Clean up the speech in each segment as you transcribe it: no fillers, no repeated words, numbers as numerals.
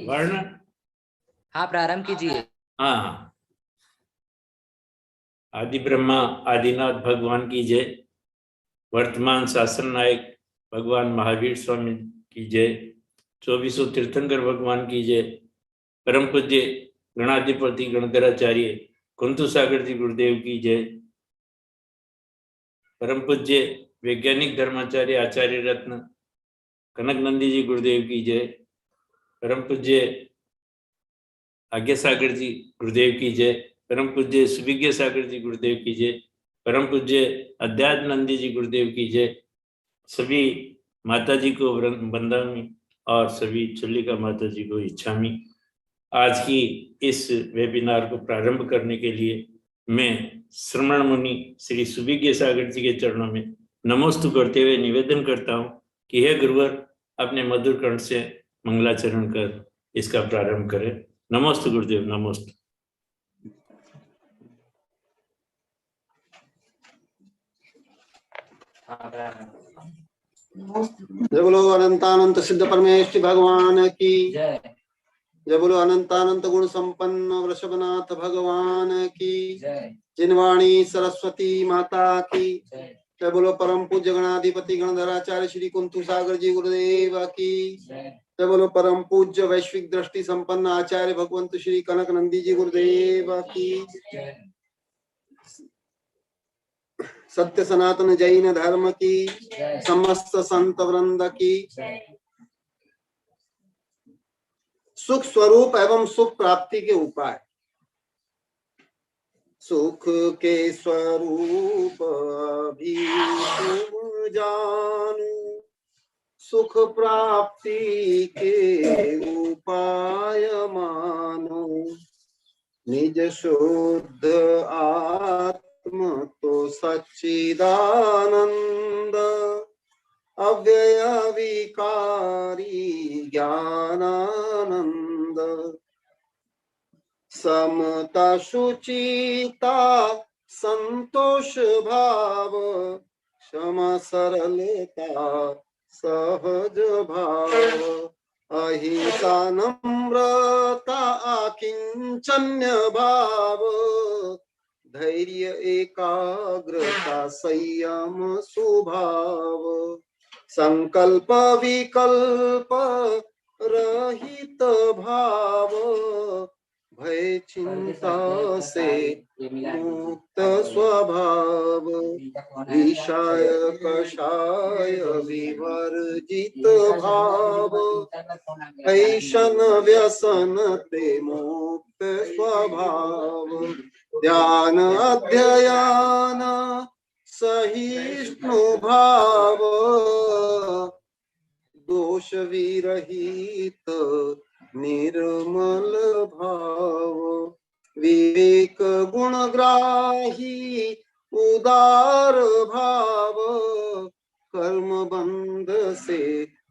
वर्ण। हाँ प्रारंभ कीजिए। हाँ, आदि ब्रह्मा आदिनाथ भगवान की जय। वर्तमान शासन नायक भगवान महावीर स्वामी की जय। 2400 तीर्थंकर भगवान की जय। परम पूज्य गणाधिपति गणधराचार्य कुंतु सागर जी गुरुदेव की जय। परम पूज्य वैज्ञानिक धर्माचार्य आचार्य रत्न कनक नंदी जी गुरुदेव की जय। परम पूज्य आज्ञा सागर जी गुरुदेव की जय। परम पूज्य सुविज्ञ सागर जी गुरुदेव की जय। परम पूज्य अध्यात्म नंदी जी गुरुदेव की जय। सभी माता जी को वंदनामि और सभी चुल्लिका माता जी को इच्छामि। आज की इस वेबिनार को प्रारंभ करने के लिए मैं श्रमण मुनि श्री सुविज्ञ सागर जी के चरणों में नमोस्तु करते हुए निवेदन करता हूँ कि हे गुरुवर अपने मधुर कंठ से मंगलाचरण कर इसका प्रारंभ करें। नमोस्तु गुरुदेव, नमोस्तु। जय बोलो अनंतानंत सिद्ध परमेश्वर भगवान की जय। जय बोलो अनंतानंत गुण संपन्न वृषभनाथ भगवान की जय। जिनवाणी सरस्वती माता की जय। जय बोलो परम पूज्य गणाधिपति गणधराचार्य श्री कुंतु सागर जी गुरुदेव की जय। जय बोलो परम पूज्य वैश्विक दृष्टि संपन्न आचार्य भगवंत श्री कनक नंदी जी गुरुदेव की जय। सत्य सनातन जैन धर्म की समस्त संत वृंद की। सुख स्वरूप एवं सुख प्राप्ति के उपाय। सुख के स्वरूप भी तुम जानो, सुख प्राप्ति के उपाय मानो। निज शुद्ध आत्म तो सच्चिदानंद, अव्यय विकारी ज्ञानानंद। समता शुचिता संतोष भाव, क्षमा सरलता सहज भाव। अहिंसा नम्रता आकिंचन्य भाव, धैर्य एकाग्रता संयम स्वभाव। संकल्प विकल्प रहित भाव, भय चिंता से मुक्त स्वभाव। विषय कषाय विवर्जित भाव, ऐशन व्यसन ते मुक्त स्वभाव। ध्यान अध्ययन सहिष्णु भाव, दोष विरहित निर्मल भाव। विवेक गुणग्राही उदार भाव, कर्म बंध से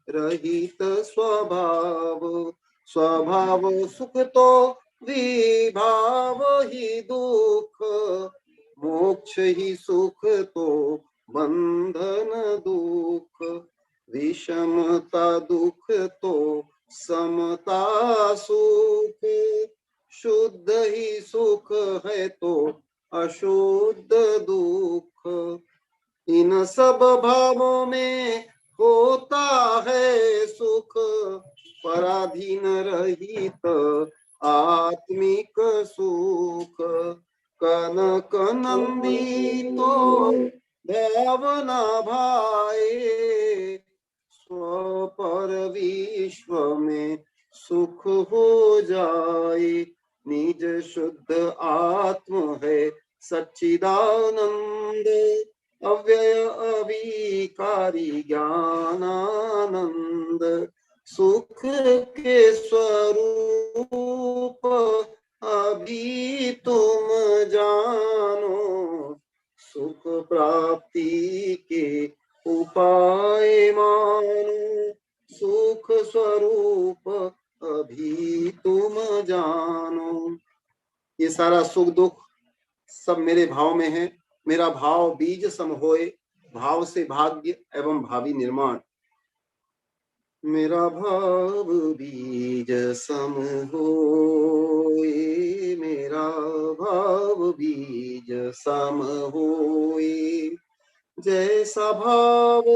रहित स्वभाव। स्वभाव सुख तो विभाव ही दुख, मोक्ष ही सुख तो बंधन दुख। विषमता दुख तो समता सुख, शुद्ध ही सुख है तो अशुद्ध दुख। इन सब भावों में होता है सुख, पराधीन रहित आत्मिक सुख। कनक नंदी तो भावना भाए, पर विश्व में सुख हो जाए। निज शुद्ध आत्म है सच्चिदानंद, अव्यय अविकारी ज्ञानानंद। सुख के स्वरूप अभी तुम जानो, सुख प्राप्ति के उपाय मानो। सुख स्वरूप अभी तुम जानो। ये सारा सुख दुख सब मेरे भाव में है। मेरा भाव बीज सम होए, भाव से भाग्य एवं भावी निर्माण। मेरा भाव बीज सम होए, मेरा भाव बीज सम होए। जैसा भाव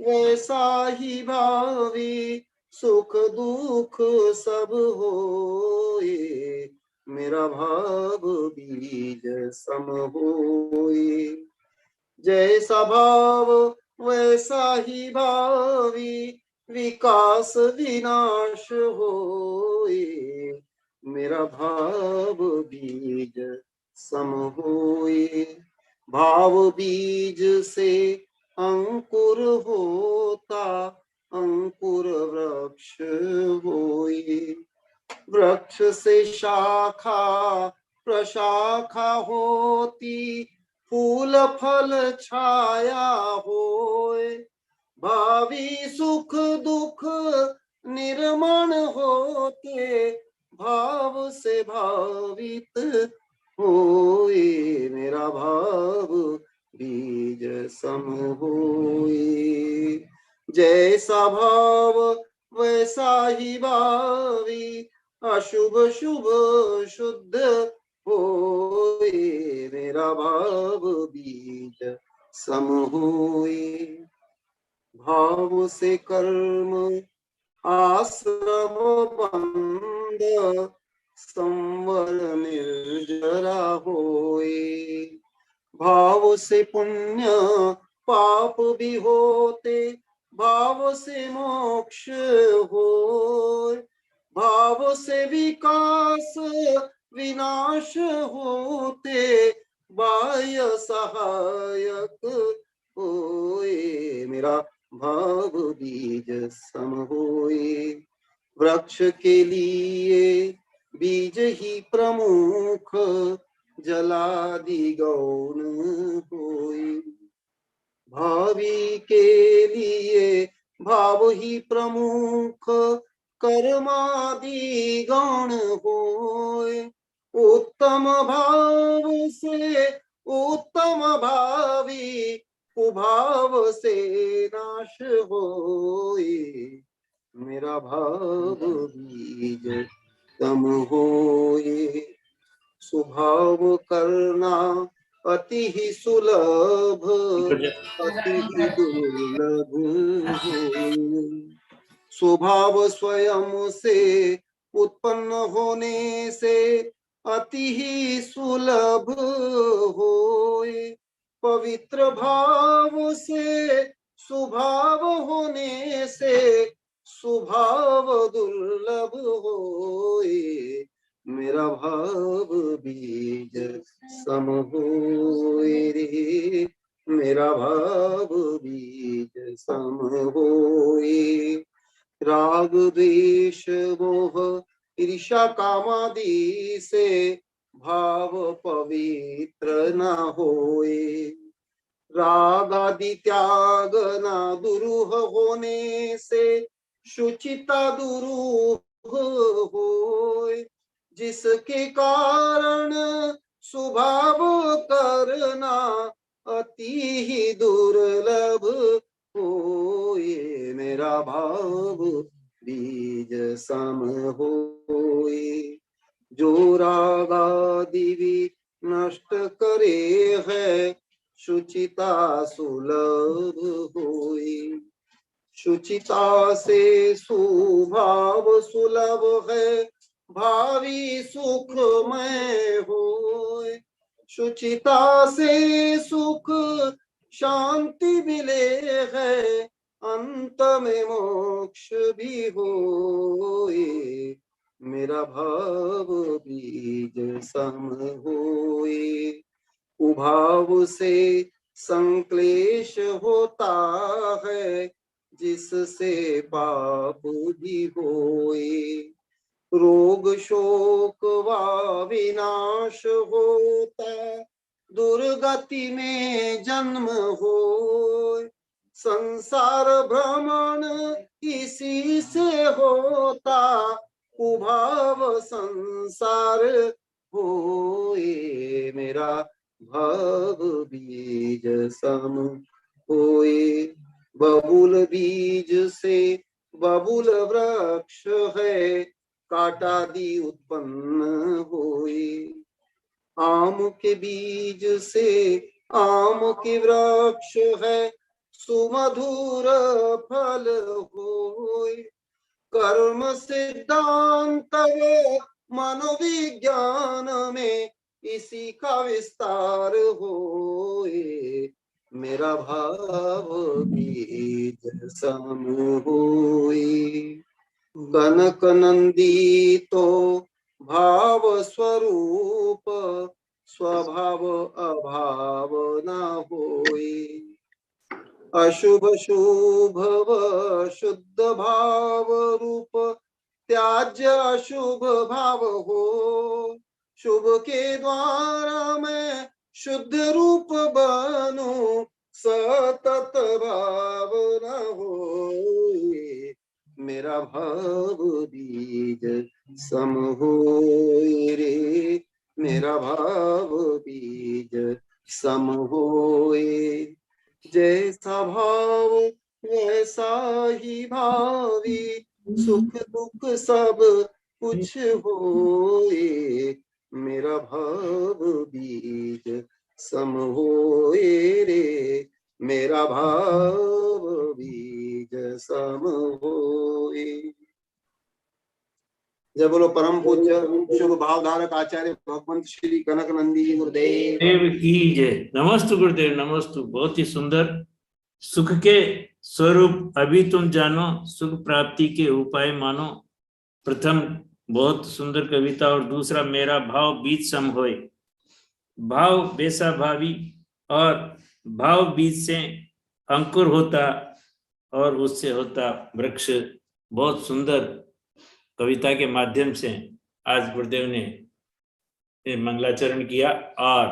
वैसा ही भावी, सुख दुख सब होए, मेरा भाव बीज सम होए। जैसा भाव वैसा ही भावी, विकास विनाश होए, मेरा भाव बीज सम होए। भाव बीज से अंकुर होता, अंकुर वृक्ष होए। वृक्ष से शाखा प्रशाखा होती, फूल फल छाया होए। भावी सुख दुख निर्मण होते, भाव से भावित होए, मेरा भाव बीज सम होए। जैसा भाव वैसा ही भावी, अशुभ शुभ शुद्ध होए, मेरा भाव बीज सम होए। भाव से कर्म आश्रम बंद, संवर निर्जरा होए। भाव से पुण्य पाप भी होते, भाव से मोक्ष होए। भाव से विकास विनाश होते, बाह्य सहायक होए, मेरा भाव बीज सम होए। वृक्ष के लिए बीज ही प्रमुख, जलादि गौण होए। भावी के लिए भाव ही प्रमुख, कर्मादि गौण होए। उत्तम भाव से उत्तम भावी, कुभाव से नाश होए, मेरा भाव बीज सम होए। स्वभाव करना अति ही सुलभ, अति ही दुर्लभ होए। स्वभाव स्वयं से उत्पन्न होने से अति ही सुलभ होए। पवित्र भाव से स्वभाव होने से स्वभाव दुर्लभ होए, मेरा भाव बीज सम होए रे, मेरा भाव बीज सम होए। राग द्वेष मोह ईर्ष्या कामादि से भाव पवित्र न होए। राग आदि त्याग न दुरूह होने से शुचिता दुरूह होए। जिसके कारण स्वभाव करना अति ही दुर्लभ होए, मेरा भाव बीज सम होए। जो राग आदि भी नष्ट करे है, शुचिता सुलभ होए। शुचिता से स्वभाव सुलभ है, भावी सुखमय होए। शुचिता से सुख शांति मिले है, अंत में मोक्ष भी होए, मेरा भाव बीज सम होए। कुभाव से संक्लेश होता है, जिससे पाप भी होए। रोग शोक व विनाश होता, दुर्गति में जन्म होए। संसार भ्रमण इसी से होता, कुभाव संसार होए, मेरा भाव बीज सम होए। बबुल बीज से बबूल वृक्ष है काटादि उत्पन्न होए। आम के बीज से आम की वृक्ष है सुमधुर फल होए। कर्म सिद्धांत मनोविज्ञान में इसी का विस्तार होए। मेरा भाव बीज सम होए। कनक नंदी तो भाव स्वरूप स्वभाव अभाव न होए। अशुभ शुभ व शुद्ध भाव रूप त्याज्य अशुभ भाव हो। शुभ के द्वारा मैं शुद्ध रूप बनूं सतत भाव न होए। मेरा भाव बीज सम होए रे। मेरा भाव बीज सम होए। जैसा भाव वैसा ही भावी सुख दुख सब कुछ होए। मेरा भाव बीज सम होए रे। मेरा भाव बीज सम होए। जय बोलो परम पूज्य शुभ भावधारक आचार्य भगवंत श्री कनक नंदी जी गुरुदेव देव की जय। नमस्तु गुरुदेव, नमस्तु। बहुत ही सुंदर। सुख के स्वरूप अभी तुम जानो, सुख प्राप्ति के उपाय मानो। प्रथम बहुत सुंदर कविता, और दूसरा मेरा भाव बीज सम होए। भाव वैसा भावी, और भाव बीज से अंकुर होता और उससे होता वृक्ष। बहुत सुंदर कविता के माध्यम से आज गुरुदेव ने मंगलाचरण किया। और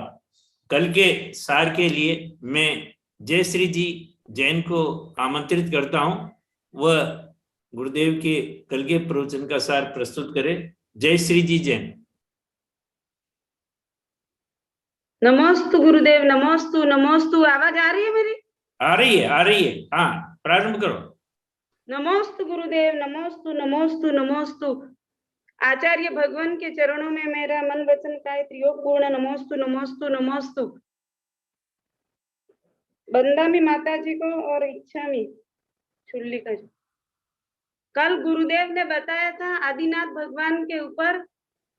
कल के सार के लिए मैं जय श्री जी जैन को आमंत्रित करता हूं, वह गुरुदेव के कल के प्रवचन का सार प्रस्तुत करें। जय श्री जी जैन। नमोस्तु गुरुदेव, नमोस्तु नमोस्तु। आवाज आ रही है मेरी? आ रही है, आ रही है। हाँ, प्रारंभ करो। नमोस्तु गुरुदेव, नमोस्तु नमोस्तु नमोस्तु। आचार्य भगवान के चरणों में मेरा मन वचन काय त्रियोग पूर्ण नमोस्तु नमोस्तु नमोस्तु। बंदामी माता जी को और इच्छा मी छुल्ली का। कल गुरुदेव ने बताया था आदिनाथ भगवान के ऊपर।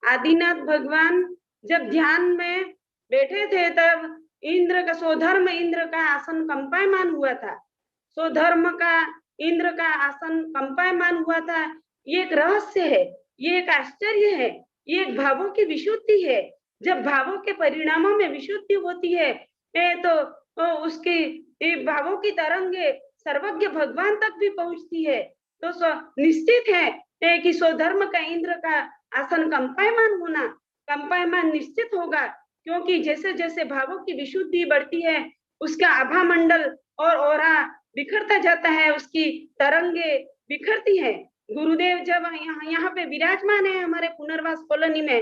आदिनाथ भगवान जब ध्यान में बैठे थे तब इंद्र का स्वधर्म इंद्र का आसन कंपायमान हुआ था। स्वधर्म का इंद्र का आसन कंपायमान हुआ था। ये एक रहस्य है, ये एक आश्चर्य है, ये एक भावों की विशुद्धि है। जब भावों के परिणामों में विशुद्धि होती है तो उसकी भावों की तरंगे सर्वज्ञ भगवान तक भी पहुंचती है। तो निश्चित है कि स्वधर्म का इंद्र का आसन कंपायमान होना, कंपायमान निश्चित होगा। क्योंकि जैसे जैसे भावों की विशुद्धि बढ़ती है उसका आभा मंडल और ओरा बिखरता जाता है, उसकी तरंगे बिखरती है। गुरुदेव जब यहाँ पे विराजमान है हमारे पुनर्वास कॉलोनी में,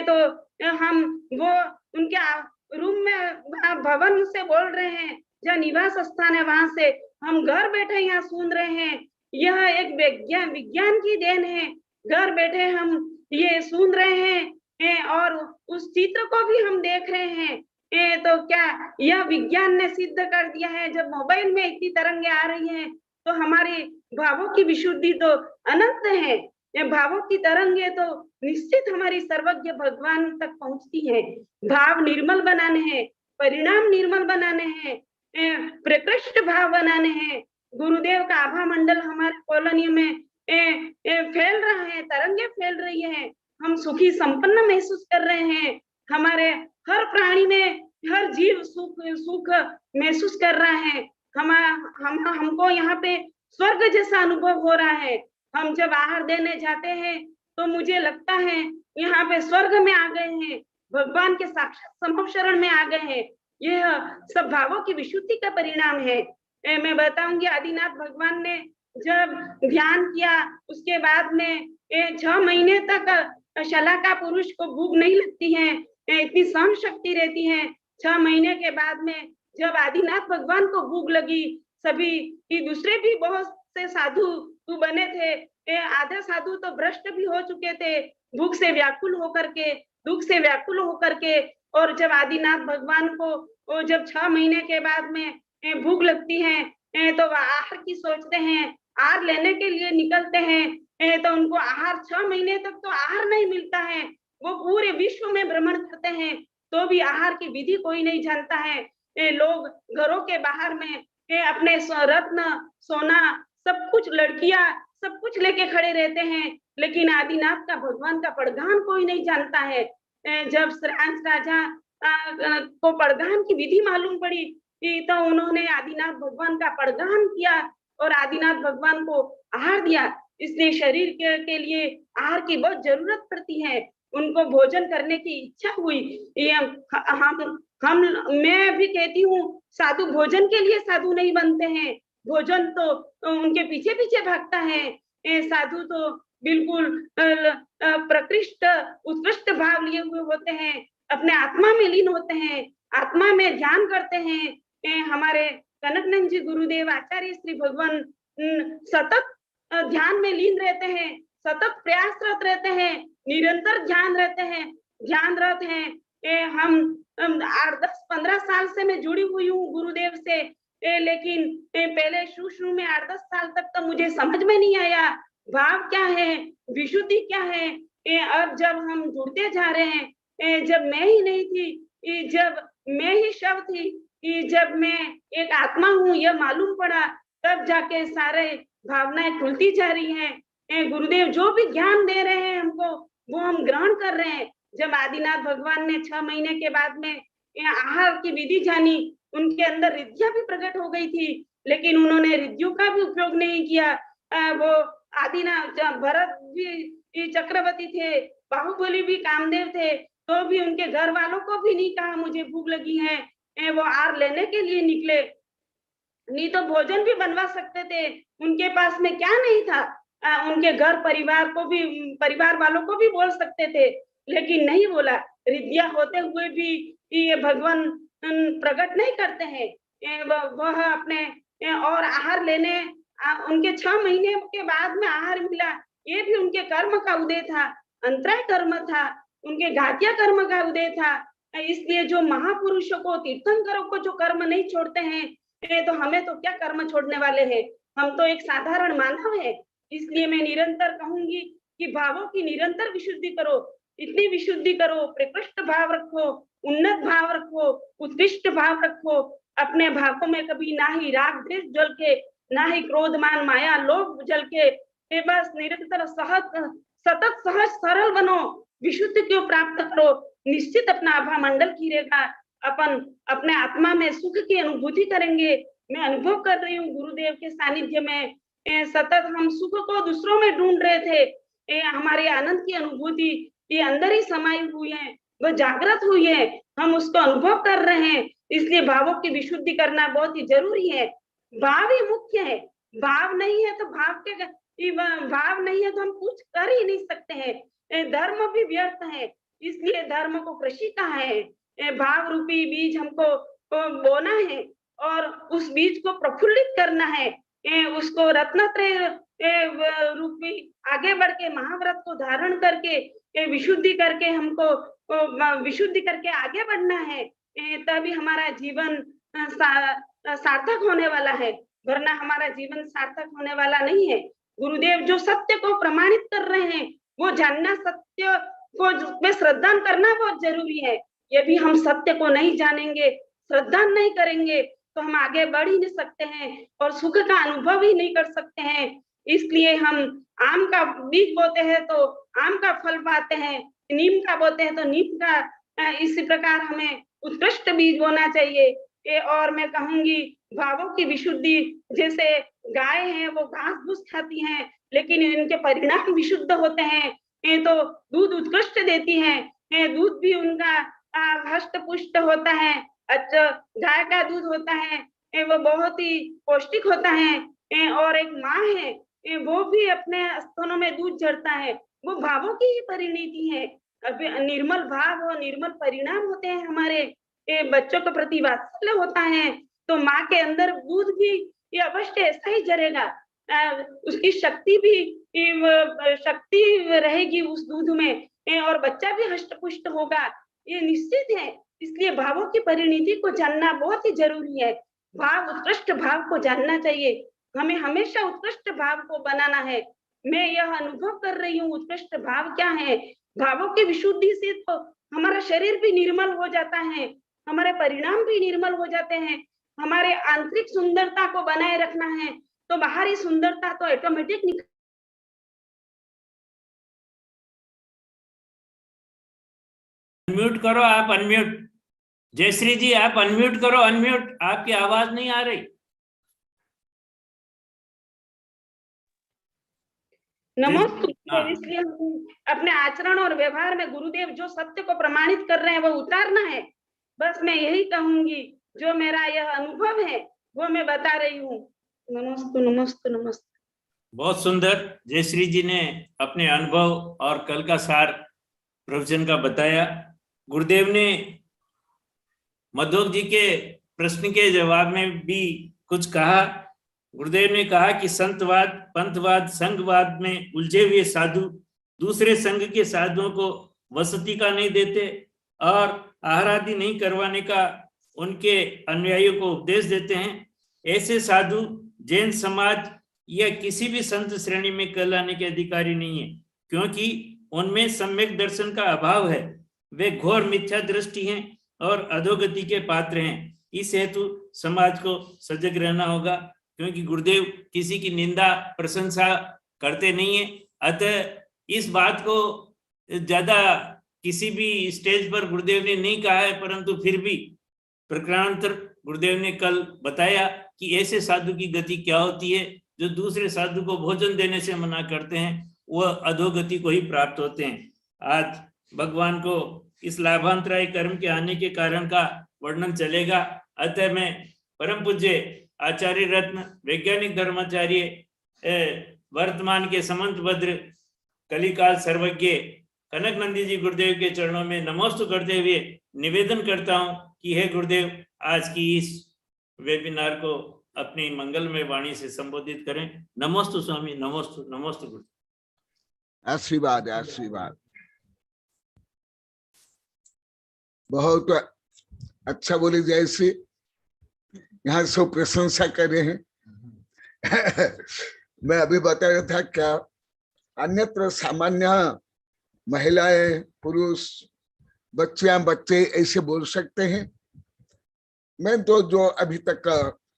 तो हम वो उनके रूम में भवन से बोल रहे हैं, जहाँ निवास स्थान है वहां से हम घर बैठे यहाँ सुन रहे हैं। यह एक विज्ञान की देन है। घर बैठे हम ये सुन रहे हैं और उस चित्र को भी हम देख रहे हैं। तो क्या यह विज्ञान ने सिद्ध कर दिया है? जब मोबाइल में इतनी तरंगे आ रही हैं तो हमारी भावों की विशुद्धि तो अनंत है। ये भावों की तरंगे तो निश्चित हमारी सर्वज्ञ भगवान तक पहुंचती है। भाव निर्मल बनाने हैं, परिणाम निर्मल बनाने हैं, प्रकृष्ट भाव बनाने हैं। गुरुदेव का आभा मंडल हमारे कॉलोनी में फैल रहा है, तरंगे फैल रही है। हम सुखी संपन्न महसूस कर रहे हैं। हमारे हर प्राणी में हर जीव सुख महसूस कर रहा है। हमको यहाँ पे स्वर्ग जैसा अनुभव हो रहा है। हम जब आहार देने जाते हैं तो मुझे लगता है यहाँ पे स्वर्ग में आ गए हैं, भगवान के साक्षात समशरण में आ गए हैं। यह सब भावों की विशुद्धि का परिणाम है। मैं बताऊंगी आदिनाथ भगवान ने जब ध्यान किया उसके बाद में 6 महीने तक शलाका पुरुष को भूख नहीं लगती है, इतनी सहन शक्ति रहती है। 6 महीने के बाद में जब आदिनाथ भगवान को भूख लगी, सभी दूसरे भी बहुत से साधु तू बने थे। आधे साधु तो भ्रष्ट भी हो चुके थे, भूख से व्याकुल होकर के, दुख से व्याकुल होकर के। और जब आदिनाथ भगवान को जब 6 महीने के बाद में भूख लगती है, तो वह आहार की सोचते हैं, आहार लेने के लिए निकलते हैं, तो उनको आहार 6 महीने तक तो आहार नहीं मिलता है। वो पूरे विश्व में भ्रमण करते हैं, तो भी आहार की विधि कोई नहीं जानता है। लोग घरों के बाहर में अपने रत्न, सोना, सब कुछ, लड़कियां, सब कुछ लेके खड़े रहते हैं, लेकिन आदिनाथ का, भगवान का पड़गान कोई नहीं जानता है। जब श्रांस राजा को पड़गान की विधि मालूम पड़ी, तो उन्होंने आदिनाथ भगवान का पड़गान किया और आदिनाथ भगवान को आहार दिया। इसलिए शरीर के लिए आहार की बहुत जरूरत पड़ती है। उनको भोजन करने की इच्छा हुई। ये हम मैं भी कहती हूँ, साधु भोजन के लिए साधु नहीं बनते हैं, भोजन तो उनके पीछे पीछे भागता है। साधु तो बिल्कुल प्रकृष्ट उत्कृष्ट भाव लिए हुए होते हैं, अपने आत्मा में लीन होते हैं, आत्मा में ध्यान करते हैं। हमारे कनकनंद जी गुरुदेव आचार्य श्री भगवान सतत ध्यान में लीन रहते हैं, सतत प्रयासरत रहते हैं, निरंतर ध्यानरत हैं। हम 8, 10, 15 साल से मैं जुड़ी हुई हूँ गुरुदेव से, लेकिन पहले शुरू में 8-10 साल तक तो मुझे समझ में नहीं आया भाव क्या है, विशुद्धि क्या है। अब जब हम जुड़ते जा रहे हैं, जब मैं ही नहीं थी, जब मैं ही शव थी, जब मैं एक आत्मा हूँ यह मालूम पड़ा, तब जाके सारे भावनाएं खुलती जा रही हैं। गुरुदेव जो भी ज्ञान दे रहे हैं हमको, वो हम ग्रहण कर रहे हैं। जब आदिनाथ भगवान ने 6 महीने के बाद में आहार की विधि जानी, उनके अंदर रिद्धियां भी प्रकट हो गई थी, लेकिन उन्होंने रिद्धियों का भी उपयोग नहीं किया। वो आदिनाथ भरत भी चक्रवर्ती थे, बाहुबली भी कामदेव थे, तो भी उनके घर वालों को भी नहीं कहा मुझे भूख लगी है, वो आहार लेने के लिए निकले। नहीं तो भोजन भी बनवा सकते थे, उनके पास में क्या नहीं था। उनके घर परिवार को भी, परिवार वालों को भी बोल सकते थे, लेकिन नहीं बोला। रिद्धियां होते हुए भी ये भगवान प्रकट नहीं करते हैं। वह अपने और आहार लेने, उनके 6 महीने के बाद में आहार मिला, ये भी उनके कर्म का उदय था, अंतराय कर्म था, उनके घातिया कर्म का उदय था। इसलिए जो महापुरुषों को, तीर्थंकरों को जो कर्म नहीं छोड़ते हैं, तो हमें तो क्या कर्म छोड़ने वाले हैं, हम तो एक साधारण मानव है। इसलिए मैं निरंतर कहूंगी कि भावों की निरंतर विशुद्धि करो, इतनी विशुद्धि करो, प्रकृष्ट भाव रखो, उन्नत भाव रखो, उत्कृष्ट भाव रखो। अपने भावों में कभी ना ही राग द्वेष जल के, ना ही क्रोध मान माया लोभ जल के, बस निरंतर सतत सहज सरल बनो, विशुद्धि को प्राप्त करो, निश्चित अपना आभा मंडल खीरेगा। अपन अपने आत्मा में सुख की अनुभूति करेंगे। मैं अनुभव कर रही हूँ गुरुदेव के सानिध्य में, सतत हम सुख को दूसरों में ढूंढ रहे थे, हमारे आनंद की अनुभूति ये अंदर ही समाई हुई है, वह जागृत हुई है, हम उसको अनुभव कर रहे हैं। इसलिए भावों की विशुद्धि करना बहुत ही जरूरी है। भाव ही मुख्य है, भाव नहीं है तो भाव नहीं है तो हम कुछ कर ही नहीं सकते हैं। धर्म भी व्यर्थ है, इसलिए धर्म को कृषि कहा है। भाव रूपी बीज हमको बोना है और उस बीज को प्रफुल्लित करना है, उसको रत्नत्रय रूपी आगे बढ़ के महाव्रत को धारण करके विशुद्धि करके हमको विशुद्धि करके आगे बढ़ना है, तभी हमारा जीवन सार्थक होने वाला है, वरना हमारा जीवन सार्थक होने वाला नहीं है। गुरुदेव जो सत्य को प्रमाणित कर रहे हैं, वो जानना, सत्य को में श्रद्धा करना बहुत जरूरी है। यदि हम सत्य को नहीं जानेंगे, श्रद्धा नहीं करेंगे, तो हम आगे बढ़ ही नहीं सकते हैं और सुख का अनुभव ही नहीं कर सकते हैं। इसलिए हम आम का बीज बोते हैं तो आम का फल पाते हैं, नीम का बोते हैं तो नीम का। इसी प्रकार हमें उत्कृष्ट बीज बोना चाहिए। और मैं कहूंगी भावों की विशुद्धि, जैसे गाय है वो घास फूस खाती हैं, लेकिन इनके परिणाम विशुद्ध होते हैं, तो दूध उत्कृष्ट देती है, दूध भी उनका हष्ट पुष्ट होता है, अच्छा गाय का दूध होता है, वो बहुत ही पौष्टिक होता है। और एक माँ है, वो भी अपने स्तनों में दूध झरता है, वो भावों की ही परिणति है। अभी निर्मल भाव और निर्मल परिणाम होते हैं हमारे, बच्चों के प्रति वात्सल्य होता है, तो माँ के अंदर दूध भी ये अवश्य ऐसा ही झरेगा। उसकी शक्ति भी शक्ति रहेगी उस दूध में, और बच्चा भी हष्ट पुष्ट होगा, ये निश्चित है। इसलिए भावों की परिणति को जानना बहुत ही जरूरी है। भाव, उत्कृष्ट भाव को जानना चाहिए। हमें हमेशा उत्कृष्ट भाव को बनाना है। मैं यह अनुभव कर रही हूँ उत्कृष्ट भाव क्या है। भावों की विशुद्धि से तो हमारा शरीर भी निर्मल हो जाता है, हमारे परिणाम भी निर्मल हो जाते हैं। हमारे आंतरिक सुंदरता को बनाए रखना है तो बाहरी सुंदरता तो ऑटोमेटिक अनम्यूट करो आप, अनम्यूट। जयश्री जी आप अनम्यूट करो, अनम्यूट, आपकी आवाज नहीं आ रही। नमस्ते। हाँ। इसलिए अपने आचरण और व्यवहार में गुरुदेव जो सत्य को प्रमाणित कर रहे हैं वो उतारना है। बस मैं यही कहूंगी, जो मेरा यह अनुभव है वो मैं बता रही हूँ। नमस्ते नमस्ते नमस्ते। बहुत सुंदर, जयश्री जी ने अपने अनुभव और कल का सार प्रवचन का बताया। गुरुदेव ने मधोक जी के प्रश्न के जवाब में भी कुछ कहा। गुरुदेव ने कहा कि संतवाद, पंथवाद, संघवाद में उलझे हुए साधु दूसरे संघ के साधुओं को वसति का नहीं देते और आहार आदि नहीं करवाने का उनके अनुयायियों को उपदेश देते हैं। ऐसे साधु जैन समाज या किसी भी संत श्रेणी में कहलाने के अधिकारी नहीं है, क्योंकि उनमें सम्यक दर्शन का अभाव है। वे घोर मिथ्या दृष्टि हैं और अधोगति के पात्र हैं। इस हेतु समाज को सजग रहना होगा, क्योंकि गुरुदेव किसी की निंदा प्रशंसा करते नहीं है। अतः इस बात को ज्यादा किसी भी स्टेज पर गुरुदेव ने नहीं कहा है, परंतु फिर भी प्रकरणांतर गुरुदेव ने कल बताया कि ऐसे साधु की गति क्या होती है। जो दूसरे साधु को भोजन देने से मना करते हैं वह अधोगति को ही प्राप्त होते हैं। आज भगवान को इस लाभांतराय कर्म के आने के कारण का वर्णन चलेगा। अतः मैं परम पूज्य आचार्य रत्न वैज्ञानिक धर्माचार्य वर्तमान के समंत भद्र कलिकाल सर्वज्ञ कनक नंदी जी गुरुदेव के चरणों में नमोस्तु करते हुए निवेदन करता हूं कि हे गुरुदेव, आज की इस वेबिनार को अपनी मंगलमय वाणी से संबोधित करें। नमोस्तु स्वामी, नमोस्तु, नमोस्तु गुरु। आशीर्वाद, आशीर्वाद। बहुत अच्छा बोले जैसे यहाँ सब प्रशंसा कर रहे हैं। मैं अभी बता रहा था क्या अन्यत्र सामान्य महिलाएं, पुरुष, बच्चियां, बच्चे ऐसे बोल सकते हैं। मैं तो जो अभी तक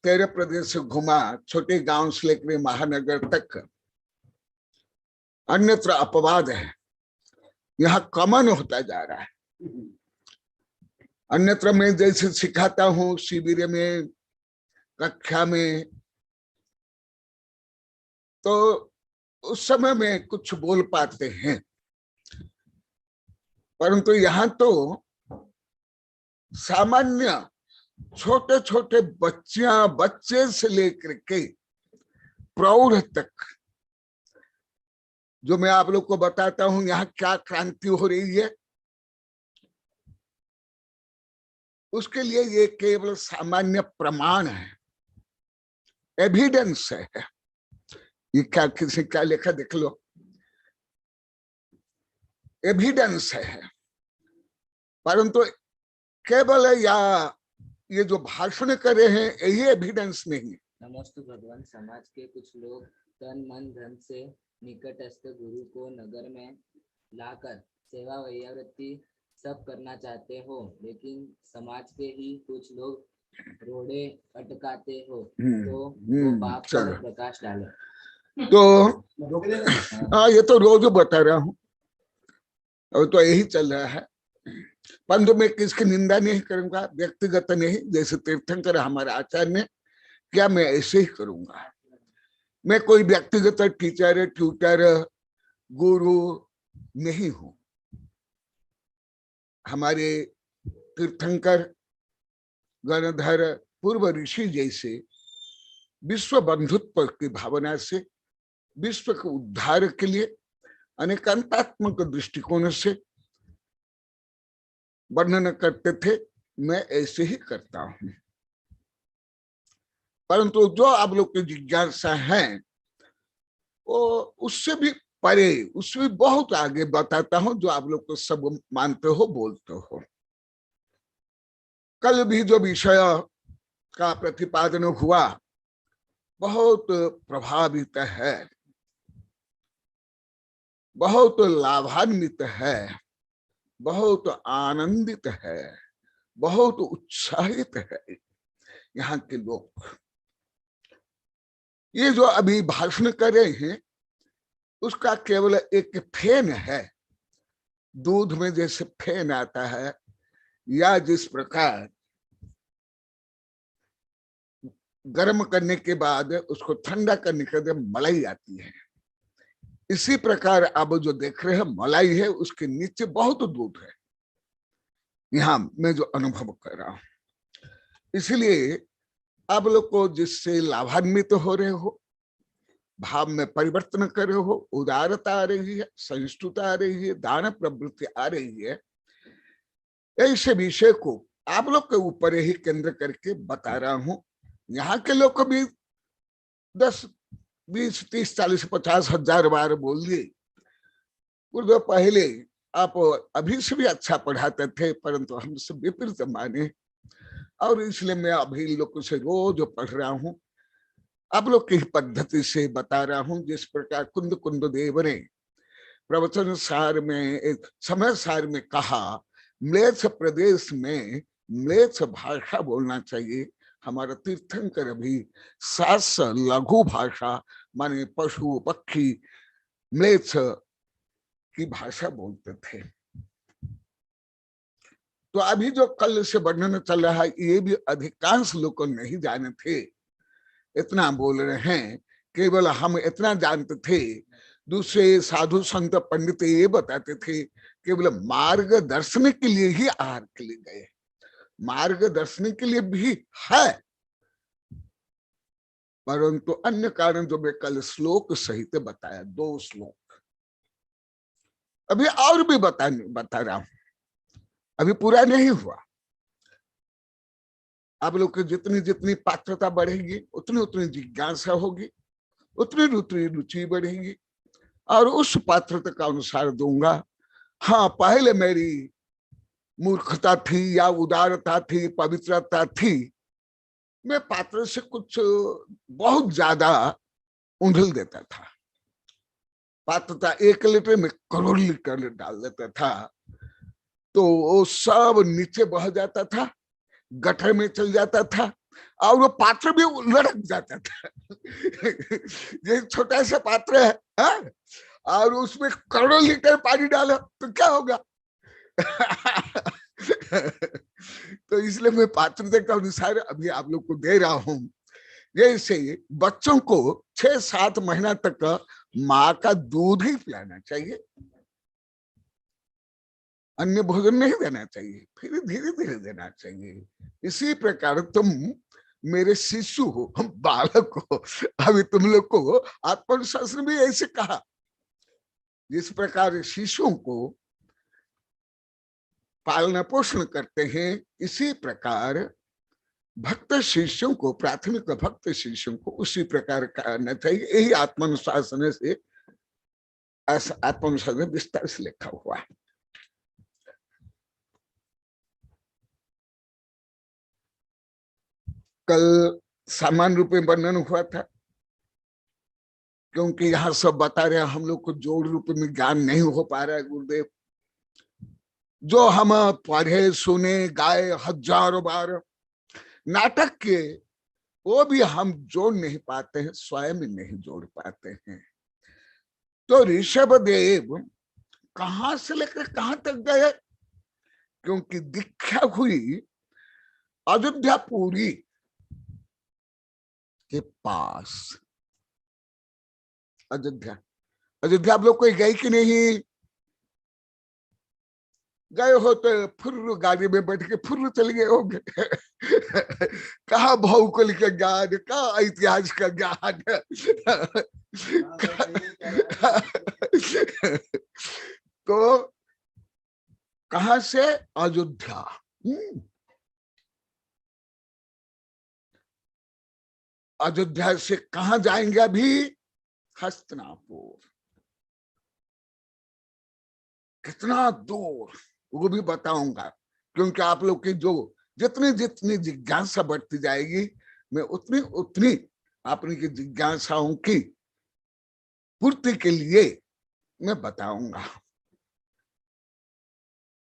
13 प्रदेश से घुमा, छोटे गांव से लेकर महानगर तक, अन्यत्र अपवाद है, यहाँ कॉमन होता जा रहा है। अन्यत्र मैं जैसे सिखाता हूँ शिविर में, कक्षा में, तो उस समय में कुछ बोल पाते हैं, परंतु यहाँ तो सामान्य छोटे छोटे बच्चियां, बच्चे से लेकर के प्रौढ़ तक, जो मैं आप लोग को बताता हूं यहाँ क्या क्रांति हो रही है, उसके लिए ये केवल सामान्य प्रमाण है, एविडेंस है। ये क्या, किसी क्या लिखा देख लो, एविडेंस है। परंतु केवल या ये जो भाषण कर रहे हैं यही एविडेंस नहीं। नमोस्तु भगवान। समाज के कुछ लोग तन मन धन से निकटस्थ गुरु को नगर में लाकर सेवा वैयावृत्ति सब करना चाहते हो, लेकिन समाज के ही कुछ लोग रोड़े अटकाते हो, तो वो पाप पर प्रकाश डाले। तो ये तो रोज बता रहा हूं, और तो यही चल रहा है। परंतु मैं किसकी निंदा नहीं करूंगा, व्यक्तिगत नहीं। जैसे तीर्थंकर हमारे आचार्य ने क्या, मैं ऐसे ही करूंगा। मैं कोई व्यक्तिगत टीचर, ट्यूटर, गुरु नहीं हूं। हमारे तीर्थंकर गणधर पूर्व ऋषि जैसे विश्व बंधुत्व की भावना से विश्व के उद्धार के लिए अनेकांतात्मक दृष्टिकोण से वर्णन करते थे, मैं ऐसे ही करता हूं। परंतु जो आप लोग की जिज्ञासा है वो उससे भी परे, उससे भी बहुत आगे बताता हूं, जो आप लोग को सब मानते हो, बोलते हो। कल भी जो विषय का प्रतिपादन हुआ बहुत प्रभावित है, बहुत लाभान्वित है, बहुत आनंदित है, बहुत उत्साहित है यहाँ के लोग। ये जो अभी भाषण कर रहे हैं उसका केवल एक फेन है। दूध में जैसे फेन आता है, या जिस प्रकार गर्म करने के बाद उसको ठंडा करने के बाद मलाई आती है, इसी प्रकार अब जो देख रहे हैं मलाई है, उसके नीचे बहुत दूध है। यहाँ मैं जो अनुभव कर रहा हूं, इसलिए आप लोग को जिससे लाभान्वित हो रहे हो, भाव में परिवर्तन कर रहे हो, उदारता आ रही है, सहिष्णुता आ रही है, दान प्रवृत्ति आ रही है, ऐसे विषय को आप लोग के ऊपर ही केंद्र करके बता रहा हूं। यहाँ के लोग को भी 10, 20, 30, 40, 50 हजार बार बोल दिए। गुरुदेव पहले आप अभी से भी अच्छा पढ़ाते थे, परंतु हमसे विपरीत माने, और इसलिए मैं अभी लोगों से रोज पढ़ रहा हूं, आप लोग की पद्धति से बता रहा हूं। जिस प्रकार कुंद कुंद देव ने प्रवचन सार में, एक समय सार में कहा, म्लेच्छ प्रदेश में म्लेच्छ भाषा बोलना चाहिए। हमारा तीर्थंकर भी सास लघु भाषा माने पशु पक्षी म्लेच्छ की भाषा बोलते थे। तो अभी जो कल से वर्णन चल रहा है, ये भी अधिकांश लोग नहीं जाने थे, इतना बोल रहे हैं। केवल हम इतना जानते थे, दूसरे साधु संत पंडित ये बताते थे केवल मार्गदर्शन के लिए ही आहार के लिए गए। मार्गदर्शन के लिए भी है, परंतु अन्य कारण जो मैं कल श्लोक सहित बताया, 2 श्लोक अभी और भी बता रहा हूं, अभी पूरा नहीं हुआ। आप लोग की जितनी जितनी पात्रता बढ़ेगी, उतनी उतनी जिज्ञासा होगी, उतनी उतनी रुचि बढ़ेगी, और उस पात्रता का अनुसार दूंगा। हाँ, पहले मेरी मूर्खता थी या उदारता थी, पवित्रता थी, मैं पात्र से कुछ बहुत ज्यादा उंधल देता था। पात्रता 1 लीटर में करोड़ लीटर डाल देता था, तो वो सब नीचे बह जाता था, गटर में चल जाता था, और वो पात्र भी लड़क जाता था। ये छोटा सा पात्र है, हा? और उसमें करोड़ों लीटर पानी डालो तो क्या होगा? तो इसलिए मैं पात्रता के अनुसार अभी आप लोग को दे रहा हूं। जैसे बच्चों को 6-7 महीना तक माँ का दूध ही पिलाना चाहिए, अन्य भोजन नहीं देना चाहिए, फिर धीरे धीरे देना चाहिए। इसी प्रकार तुम मेरे शिशु हो, बालक हो, अभी तुम लोग को आत्मशास्त्र भी ऐसे कहा। जिस प्रकार शिशुओं को पालना पोषण करते हैं, इसी प्रकार भक्त शिष्यों को, प्राथमिक भक्त शिष्यों को उसी प्रकार करना चाहिए। यही आत्मानुशासन से, आत्मानुशासन विस्तार से लिखा हुआ है। कल सामान्य रूप में वर्णन हुआ था, क्योंकि यहाँ सब बता रहे हैं, हम लोग को जोड़ रूप में ज्ञान नहीं हो पा रहा है। गुरुदेव, जो हम पढ़े सुने गाए हजारों बार नाटक के, वो भी हम जोड़ नहीं पाते हैं, स्वयं नहीं जोड़ पाते हैं। तो ऋषभ देव कहां से लेकर कहां तक गए? क्योंकि दीक्षा हुई अयोध्यापुरी के पास। अयोध्या, अयोध्या आप लोग कोई गए कि नहीं? गए हो तो फुर्र गाड़ी में बैठ के फुर्र चले गए होंगे। कहा भौगोलिक का ज्ञान, कहा इतिहास का ज्ञान। तो कहां से? अयोध्या। अयोध्या से कहां जाएंगे? अभी हस्तिनापुर। कितना दूर वो भी बताऊंगा, क्योंकि आप लोग की जो जितनी जितनी जिज्ञासा बढ़ती जाएगी, मैं उतनी उतनी अपनी की जिज्ञासाओं की पूर्ति के लिए मैं बताऊंगा।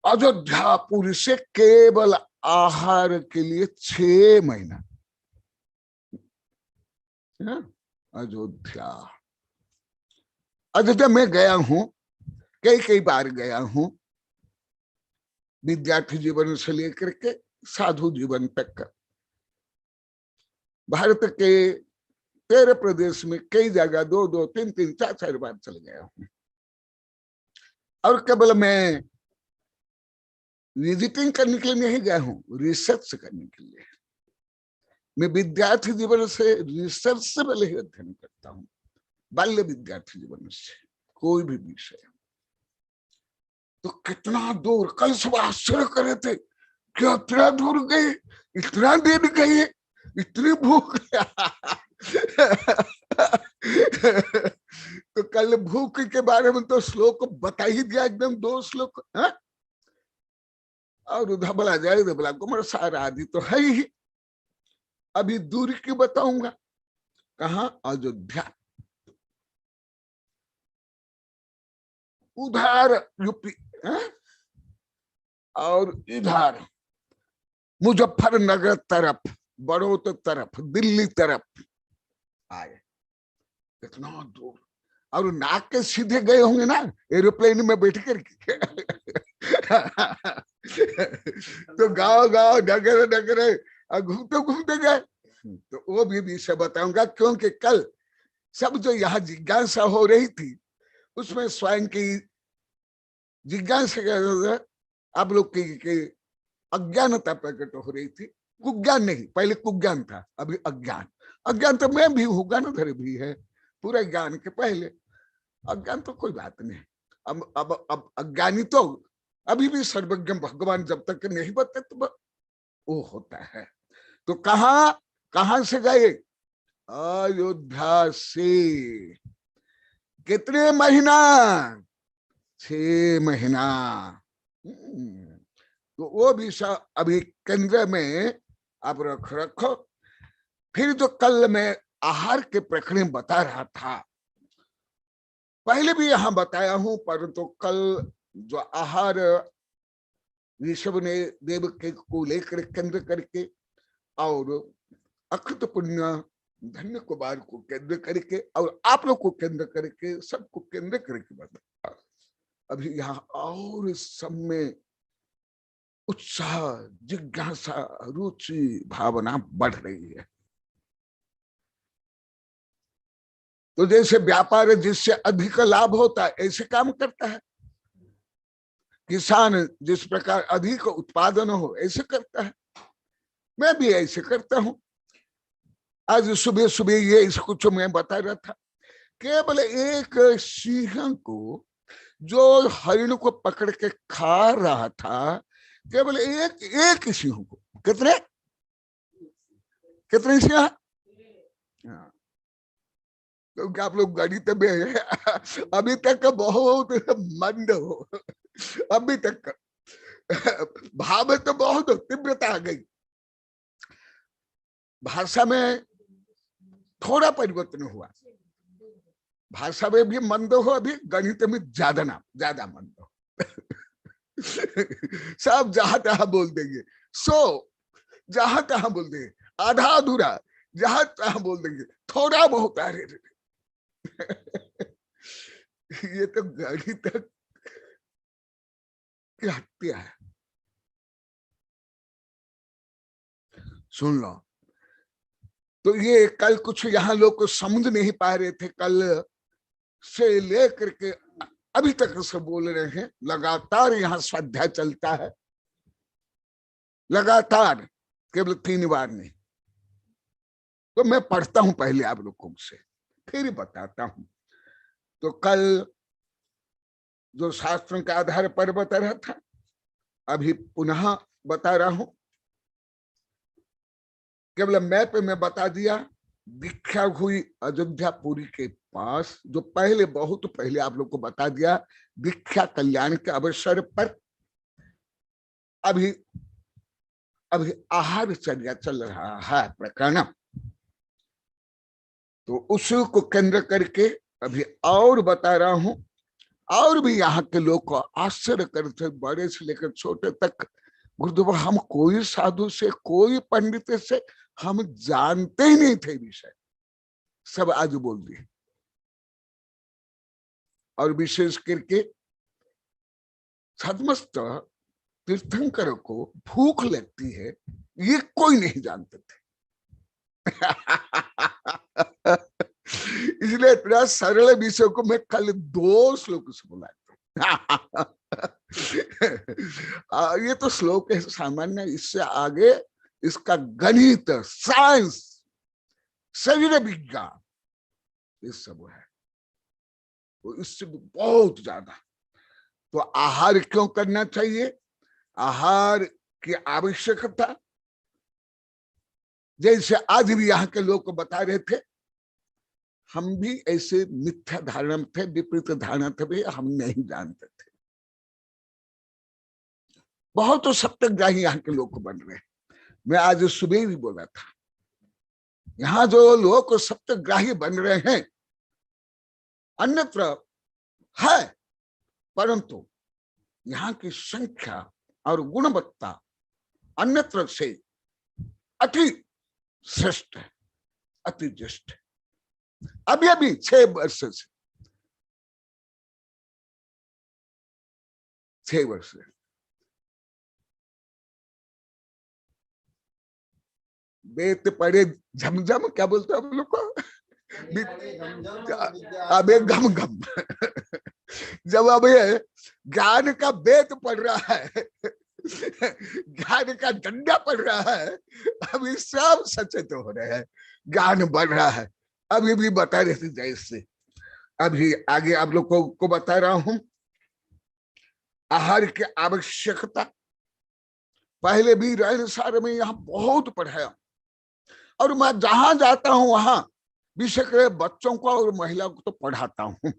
अयोध्यापुरी से केवल आहार के लिए 6 महीना। अयोध्या में गया हूं, कई बार गया हूं, विद्यार्थी जीवन से लेकर के साधु जीवन तक। भारत के 13 प्रदेश में कई जगह 2-2, 3-3, 4-4 बार चले गया हूं। और केवल मैं विजिटिंग करने के लिए नहीं गया हूं, रिसर्च करने के लिए। मैं विद्यार्थी जीवन से रिसर्च से पहले ही अध्ययन करता हूं, बाल्य विद्यार्थी जीवन से कोई भी विषय। तो कितना दूर, कल सुबह आश्चर्य कर रहे थे क्या इतना दूर गए, इतना देर गए, इतनी भूख। तो कल भूख के बारे में तो श्लोक बता ही दिया, एकदम 2 श्लोक। और धबला जाए धबला कुमार सारा आदि तो है ही। अभी दूरी की बताऊंगा। कहा? अयोध्या। उधर यूपी और इधर मुजफ्फरनगर तरफ, बड़ौत तरफ, दिल्ली तरफ आए। कितना दूर। और नाक के सीधे गए होंगे ना एरोप्लेन में बैठ कर। तो गाँव नगर नगर घूमते घूमते गए। तो वो भी विषय बताऊंगा, क्योंकि कल सब जो यहाँ जिज्ञासा हो रही थी उसमें स्वयं की जिज्ञासा आप लोग की अज्ञानता प्रकट हो रही थी। कुज्ञान नहीं, पहले कुज्ञान था, अभी अज्ञान। अज्ञान तो मैं भी हूँ, गणधर भी है, पूरा ज्ञान के पहले। अज्ञान तो कोई बात नहीं। अब अज्ञानी तो अभी भी सर्वज्ञ भगवान जब तक नहीं बते तो वो होता है। तो कहां से गए? अयोध्या से। कितने महीना? 6 महीना। तो वो भी अभी केंद्र में आप रखो। फिर जो कल मैं आहार के प्रकरण बता रहा था, पहले भी यहां बताया हूं, परंतु कल जो आहार ऋषभ ने देव के को लेकर केंद्र करके और अकृत पुण्य धन्य कुमार को केंद्र करके और आप लोग को केंद्र करके, सबको केंद्र करके बताया। अभी यहाँ और सब में उत्साह, जिज्ञासा, रुचि, भावना बढ़ रही है। तो जैसे व्यापार जिससे अधिक लाभ होता है ऐसे काम करता है, किसान जिस प्रकार अधिक उत्पादन हो ऐसे करता है, मैं भी ऐसे करता हूं। आज सुबह सुबह ये कुछ मैं बता रहा था, केवल एक सिंह को जो हरिण को पकड़ के खा रहा था, केवल एक सिंह को। कितने सिंह? क्योंकि आप लोग गणित में अभी तक बहुत मंद हो, अभी तक भाव तो बहुत तीव्रता आ गई। भाषा में थोड़ा परिवर्तन हुआ, भाषा में भी मंद हो, अभी गणित में ज्यादा मंद हो। सब जहां तहां बोल देंगे, जहां तहां बोल देंगे, आधा अधूरा जहां तहां बोल देंगे, थोड़ा बहुत। अरे ये तो गणित की हत्या है। सुन लो, तो ये कल कुछ यहाँ लोग को समझ नहीं पा रहे थे, कल से लेकर के अभी तक से बोल रहे हैं। लगातार यहाँ स्वाध्याय चलता है, लगातार, केवल 3 बार नहीं। तो मैं पढ़ता हूं पहले आप लोगों से, फिर बताता हूं। तो कल जो शास्त्रों के आधार पर बता रहा था, अभी पुनः बता रहा हूं। केवल मैप में बता दिया, दीक्षा हुई अयोध्यापुरी के पास, जो पहले बहुत पहले आप लोग को बता दिया, दीक्षा कल्याण के अवसर पर अभी अभी आहार चर्या चल रहा है प्रकरण, तो उसी को केंद्र करके अभी और बता रहा हूं। और भी यहाँ के लोग को आश्चर्य करते, बड़े से लेकर छोटे तक, गुरुदेव हम कोई साधु से, कोई पंडित से हम जानते ही नहीं थे विषय, सब आज बोल दिए। और विशेष करके सदमस्त तीर्थंकर को भूख लगती है, ये कोई नहीं जानते थे। इसलिए इतना सरल विषय को मैं कल 2 श्लोक से बुलाता हूँ। ये तो श्लोक है सामान्य, इससे आगे इसका गणित, साइंस, शरीर विज्ञान, ये सब है, तो इससे बहुत ज्यादा। तो आहार क्यों करना चाहिए, आहार की आवश्यकता, जैसे आज भी यहाँ के लोग को बता रहे थे, हम भी ऐसे मिथ्या धारणा थे, विपरीत धारणा थे, भी हम नहीं जानते थे। बहुत तो सत्यग्राही यहाँ के लोग को बन रहे हैं। मैं आज सुबह भी बोला था, यहाँ जो लोग सत्यग्राही बन रहे हैं अन्यत्र है, परंतु यहाँ की संख्या और गुणवत्ता अन्यत्र से अति श्रेष्ठ है, अति ज्येष्ठ। अभी 6 वर्ष से 6 वर्ष से बेत पड़े झमझम, क्या बोलते हैं हम लोग को, अबे गम गम। जब अब ज्ञान का बेत पड़ रहा है, ज्ञान का डंडा पड़ रहा है, अभी सब सचेत हो रहे हैं, ज्ञान बढ़ रहा है। अभी भी बता रहे थे जैसे, अभी आगे आप लोग को बता रहा हूं आहार की आवश्यकता। पहले भी रहन सार में यहाँ बहुत पढ़ाया, और मैं जहां जाता हूं वहां विशेष बच्चों को और महिलाओं को तो पढ़ाता हूं।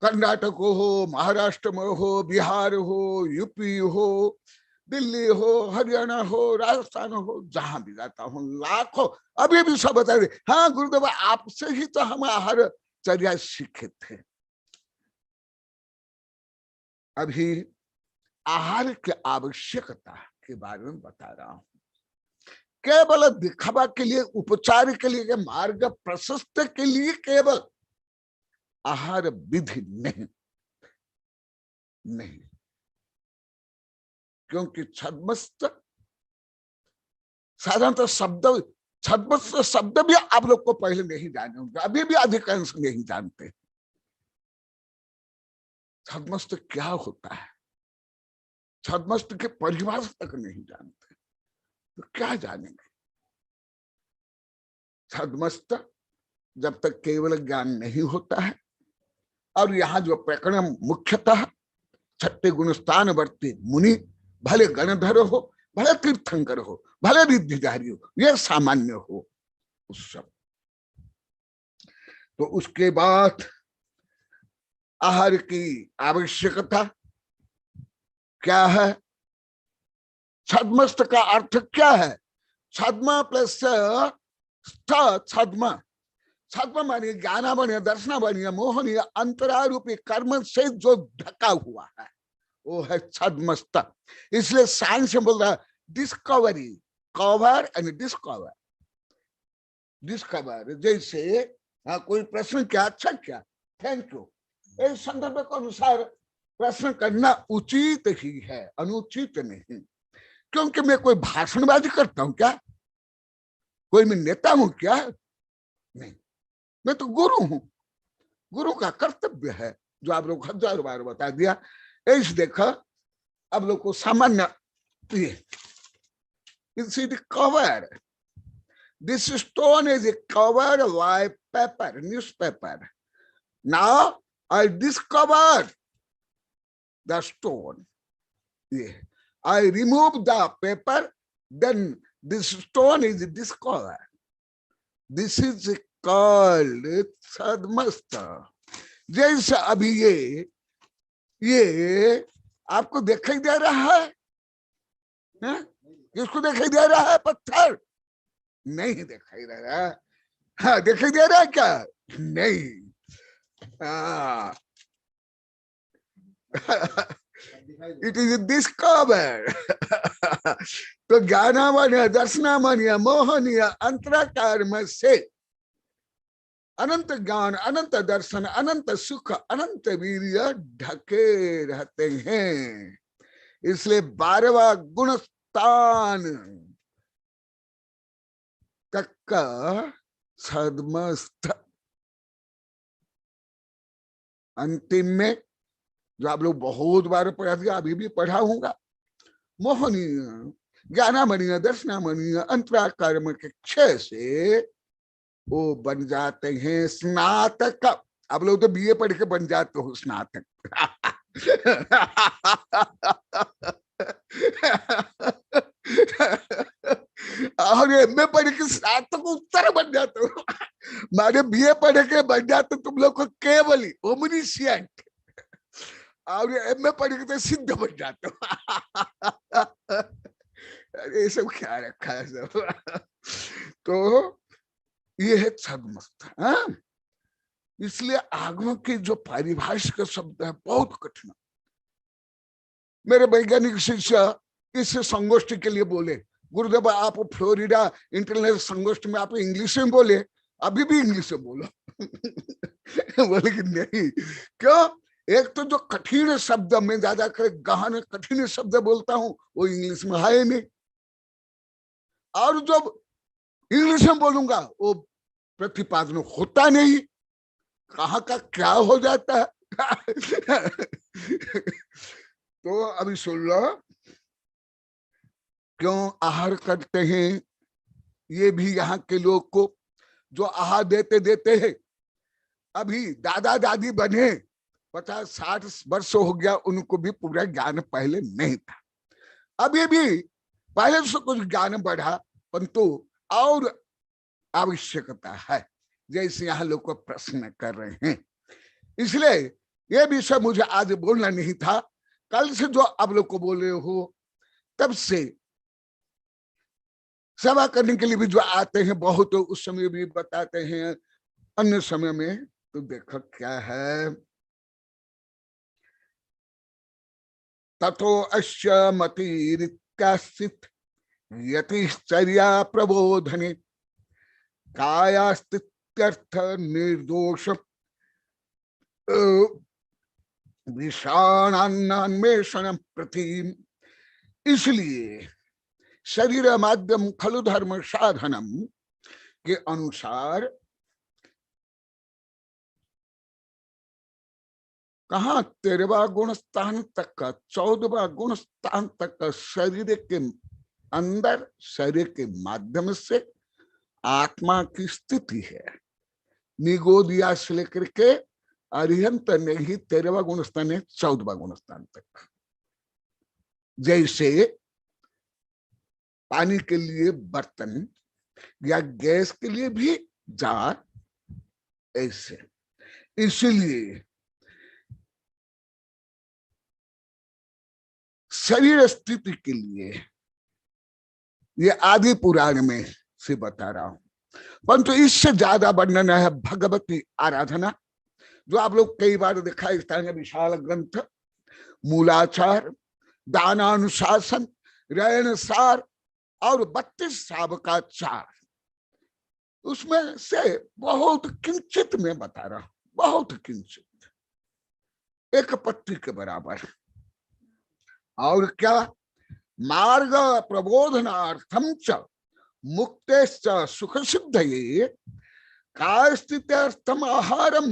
कर्नाटक हो, महाराष्ट्र में हो, बिहार हो, यूपी हो, दिल्ली हो, हरियाणा हो, राजस्थान हो, जहां भी जाता हूं लाखों, अभी भी सब बता रहे, हाँ गुरुदेव आपसे ही तो हम आहार चर्या सीखे थे। अभी आहार की आवश्यकता के बारे में बता रहा हूं। केवल दिखावा के लिए, उपचार के लिए, मार्ग प्रशस्त के लिए केवल आहार विधि नहीं, नहीं, क्योंकि छद्मस्त साधारणतः शब्द, छद्मस्त शब्द भी आप लोग को पहले नहीं जाने होंगे, अभी भी अधिकांश नहीं जानते। छद्मस्त क्या होता है, छद्मस्त के परिभाषा तक नहीं जानते, तो क्या जानेंगे। छद्मस्त जब तक केवल ज्ञान नहीं होता है, और यहाँ जो प्रकरण मुख्यतः 6ठे गुण स्थान वर्ती मुनि, भले गणधर हो, भले तीर्थंकर हो, भले रिद्धिधारी हो, यह सामान्य हो उस सब। तो उसके बाद आहार की आवश्यकता क्या है, छद्मस्त का अर्थ क्या है, छद्म प्लस छद्म, छद्म मानिए ज्ञाना बनिए, दर्शना बनिए, मोहनीय अंतरारूपी कर्म से जो ढका हुआ है वो है छद्मस्त। इसलिए साइंस में बोल रहा है discovery, cover and discover, discover. जैसे कोई प्रश्न क्या, अच्छा क्या, थैंक यू, इस संदर्भ के अनुसार प्रश्न करना उचित ही है, अनुचित नहीं। क्योंकि मैं कोई भाषणबाजी करता हूं क्या, कोई मैं नेता हूं क्या, नहीं, मैं तो गुरु हूं। गुरु का कर्तव्य है, जो आप लोग 1000 बार बता दिया। ऐसे देखा आप लोग को सामान्य, cover, this stone is covered by paper, newspaper. Now I discovered the stone. Yeah. I removed the paper, then this stone is discovered. This is called सदमस्त। जैसे अभी ये आपको दिखाई दे रहा है ना? किसको दिखाई दे रहा है? पत्थर नहीं दिखाई दे रहा है। हाँ, दिखाई दे रहा है क्या? नहीं। It is discover. तो ज्ञानामणीय, दर्शनामणीय, मोहनीय अंतराकार में से अनंत ज्ञान, अनंत दर्शन, अनंत सुख, अनंत वीर्य ढके रहते हैं। इसलिए 12वां गुण स्थान तक का सदमस्त। अंतिम में जो आप लोग बहुत बार पढ़ा दिया, अभी भी पढ़ा होगा, मोहनीय, ज्ञानामणीय, दर्शनामणीय अंतराकार के क्षय से वो बन जाते हैं स्नातक। आप लोग तो बीए पढ़ के बन जाते हो स्नातक। और एमए पढ़ के स्नातक उत्तर बन जाते हो। मारे बीए पढ़ के बन जाते तुम लोग को केवल ओमनिशिएंट, और एमए पढ़ के तो सिद्ध बन जाते हो। अरे ये सब क्या रखा है सब। तो ये है सदमस्त। इसलिए आगम के जो पारिभाषिक शब्द है बहुत कठिन। मेरे वैज्ञानिक शिष्य इस संगोष्ठी के लिए बोले, गुरुदेव आप फ्लोरिडा इंटरनेशनल संगोष्ठी में आप इंग्लिश में बोले, अभी भी इंग्लिश में बोलो। बोले कि नहीं, क्यों? एक तो जो कठिन शब्द में ज्यादा गहन कठिन शब्द बोलता हूं वो इंग्लिश में है नहीं, और जब इंग्लिश में बोलूंगा वो प्रतिपादन होता नहीं, कहाँ का क्या हो जाता है। तो अभी सुन लो, क्यों आहार करते हैं? ये भी यहाँ के लोग को जो आहार देते देते हैं, अभी दादा दादी बने 50-60 वर्ष हो गया, उनको भी पूरा ज्ञान पहले नहीं था। अभी भी पहले से कुछ ज्ञान बढ़ा, परंतु और आवश्यकता है, जैसे यहाँ लोग को प्रश्न कर रहे हैं। इसलिए ये विषय मुझे आज बोलना नहीं था। कल से जो आप लोग को बोले हो, तब से सेवा करने के लिए भी जो आते हैं बहुत, उस समय भी बताते हैं, अन्य समय में तो देखो क्या है। ततो अश्य मतिरित्यासित यतिश्चर्या प्रबोधने कायास्तित्यर्थ निर्दोष विषाणान्वेषण प्रति। इसलिए शरीर माध्यम खलु धर्म साधनम के अनुसार कहा 13वां गुण स्थान तक का 14वां गुण स्थान तक का शरीर के अंदर, शरीर के माध्यम से आत्मा की स्थिति है। निगोदिया से लेकर के अरिहंत ने ही 13वां गुण स्थान है 14वां गुण स्थान तक। जैसे पानी के लिए बर्तन या गैस के लिए भी जार, ऐसे। इसलिए शरीर स्थिति के लिए ये आदि पुराण में से बता रहा हूं, परंतु इससे ज्यादा वर्णन है भगवती आराधना, जो आप लोग कई बार देखा। इस तरह का विशाल ग्रंथ मूलाचार, दानानुशासन, रयन सार और 32 सावकाचार, उसमें से बहुत किंचित में बता रहा हूं, बहुत किंचित, एक पत्ती के बराबर। और क्या? मार्ग प्रबोधनार्थम च मुक्तेश्च सुख सिद्धये काय स्थित्यर्थम आहारम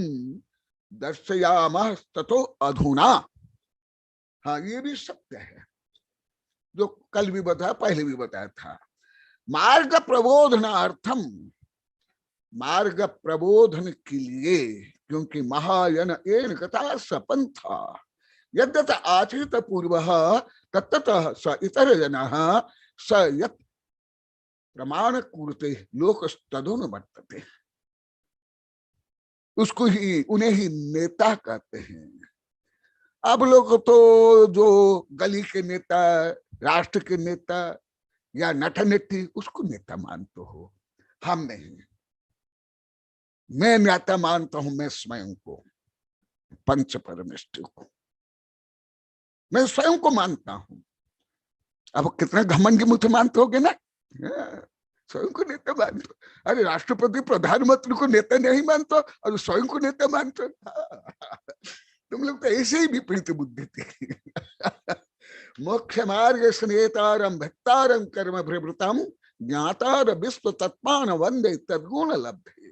दर्शयामः ततो अधुना। हाँ, ये भी सत्य है, जो कल भी बताया, पहले भी बताया था। मार्ग प्रबोधनार्थम, मार्ग प्रबोधन के लिए, क्योंकि महायन एन कथा सपंथा यद्यत आचरित पूर्व तत्ततः स इतर जनः स यत् प्रमाण कुरुते लोक तदुन वर्तते। उसको ही, उन्हें ही नेता कहते हैं। अब लोग तो जो गली के नेता, राष्ट्र के नेता या नट नटी, उसको नेता मानते हो, हम नहीं। मैं नेता मानता हूं मैं स्वयं को, पंच परमेष्टि को मैं स्वयं को मानता हूं। अब कितना घमंडी मुझे मानते होगे ना, स्वयं को नेता मानते हो। अरे राष्ट्रपति प्रधानमंत्री को नेता नहीं मानते और स्वयं को नेता मानते। तुम लोग तो ऐसे ही विपरीत बुद्धि थी। मोक्ष मार्ग स्नेतारम भक्तारम कर्म प्रवृतम ज्ञातार विश्व तत्मान वंदे तद्गुण लब्धे।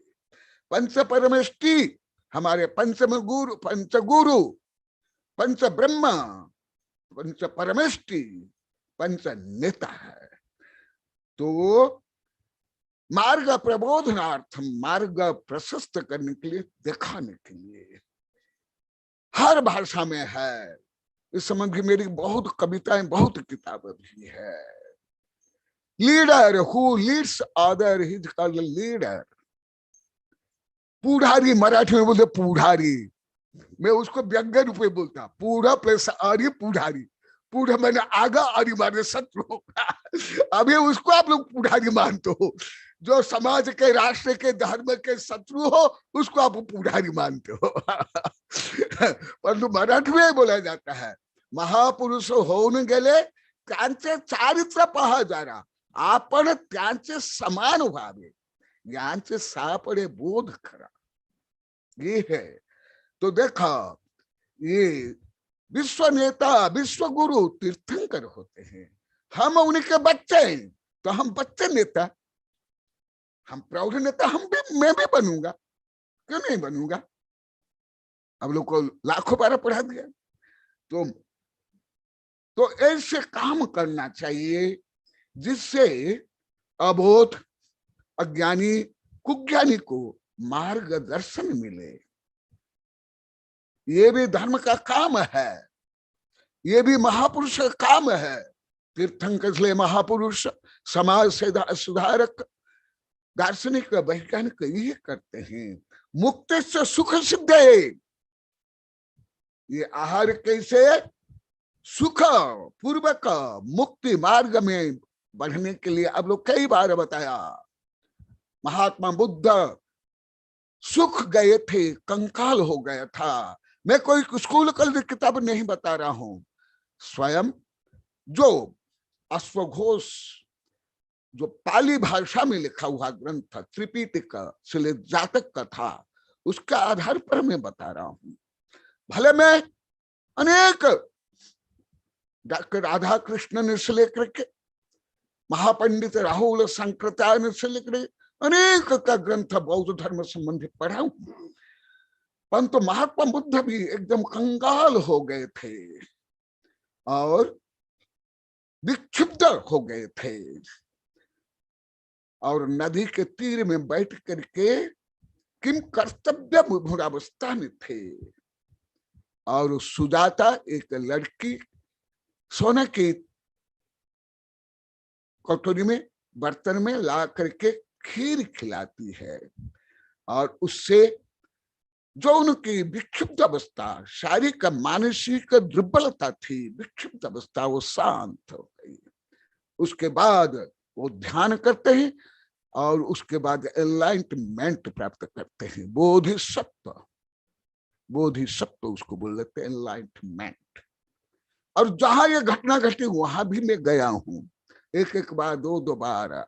पंच परमेष्टि हमारे पंचगुरु, पंच ब्रह्म, पंच परमेष्टि, पंच नेता है। तो मार्ग प्रबोधनार्थम, मार्ग प्रशस्त करने के लिए, दिखाने के लिए हर भाषा में है। इस संबंध की मेरी बहुत कविताएं, बहुत किताबें भी है। Leader who leads other his called leader. पुढ़ारी, मराठी में बोलते पुढ़ारी, मैं उसको व्यंग्य रूप में बोलता, पूरा प्लस आर्य पुढ़ारी। पूरा मैंने आगा आर्य माने शत्रु। अभी उसको आप लोग पुढ़ारी मानते हो। जो समाज के, राष्ट्र के, धर्म के शत्रु हो, उसको आप पुढ़ारी मानते हो। परंतु मराठी में बोला जाता है, महापुरुष होऊन गेले त्यांचे चारित्र्य पहा जरा, आपण त्यांचे समान व्हावे, यांचे सापडे बोध खरा। ये है। तो देखा, ये विश्व नेता, विश्व गुरु तीर्थंकर होते हैं। हम उनके बच्चे हैं, तो हम बच्चे नेता, हम प्रौढ़ नेता, मैं भी बनूंगा, क्यों नहीं बनूंगा। अब लोग को लाखों बार पढ़ा दिया। तो ऐसे काम करना चाहिए जिससे अबोध, अज्ञानी, कुज्ञानी को मार्गदर्शन मिले। ये भी धर्म का काम है, ये भी महापुरुष का काम है। तीर्थंकर इसलिए महापुरुष, समाज से सुधारक, दार्शनिक, वैज्ञानिक ये करते हैं। मुक्ति से सुख सिद्ध है। ये आहार कैसे सुख पूर्वक मुक्ति मार्ग में बढ़ने के लिए अब लोग कई बार बताया। महात्मा बुद्ध सुख गए थे, कंकाल हो गया था। मैं कोई स्कूल कल किताब नहीं बता रहा हूं, स्वयं जो अश्वघोष, जो पाली भाषा में लिखा हुआ ग्रंथ था, त्रिपिटक श्री जातक का था, उसके आधार पर मैं बता रहा हूं। भले मैं अनेक डॉक्टर राधा कृष्णन से लेकर के महापंडित राहुल शंकराचार्य से लेकर अनेक का ग्रंथ बौद्ध धर्म संबंधी पढ़ा हूं, परंतु महात्मा बुद्ध भी एकदम कंगाल हो गए थे और विक्षुब्ध हो गए थे और नदी के तीर में बैठ करके किम कर्तव्य मुरावस्था में थे। और सुजाता, एक लड़की, सोने की कटोरी में, बर्तन में ला करके खीर खिलाती है और उससे जो उनकी विक्षुब्ध अवस्था, शारीरिक मानसिक दुर्बलता थी, विक्षुब्ध अवस्था, वो शांत हो गई। उसके बाद वो ध्यान करते हैं और उसके बाद एनलाइटमेंट प्राप्त करते हैं। बोधिसत्व, बोधिसत्व उसको बोल लेते हैं, एनलाइटमेंट। और जहां ये घटना घटी वहां भी मैं गया हूं, एक बार, दो बार,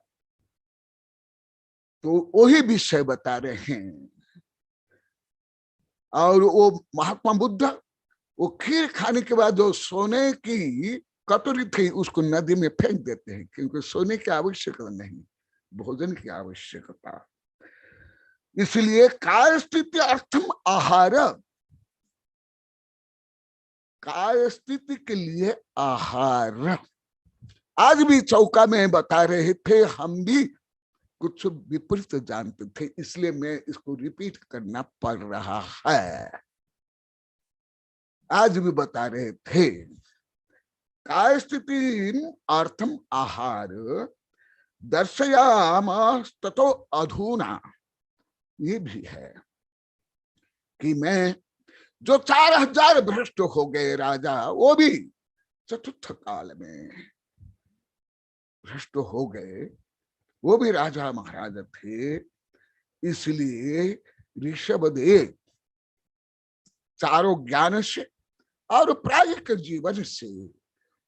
तो वही विषय बता रहे हैं। और वो महात्मा बुद्ध, वो खीर खाने के बाद जो सोने की कटोरी थी उसको नदी में फेंक देते हैं, क्योंकि सोने की आवश्यकता नहीं, भोजन की आवश्यकता। इसलिए काय स्थिति अर्थम आहार, काय स्थिति के लिए आहार। आज भी चौका में बता रहे थे, हम भी कुछ विपरीत जानते थे, इसलिए मैं इसको रिपीट करना पड़ रहा है। आज भी बता रहे थे, काय स्थिति अर्थम आहार दर्शयामास ततो अधुना, ये भी है। कि मैं जो 4000 भ्रष्ट हो गए राजा, वो भी चतुर्थ काल में भ्रष्ट हो गए, वो भी राजा महाराज थे। इसलिए ऋषभदेव चारों ज्ञान से और प्रायिक जीवन से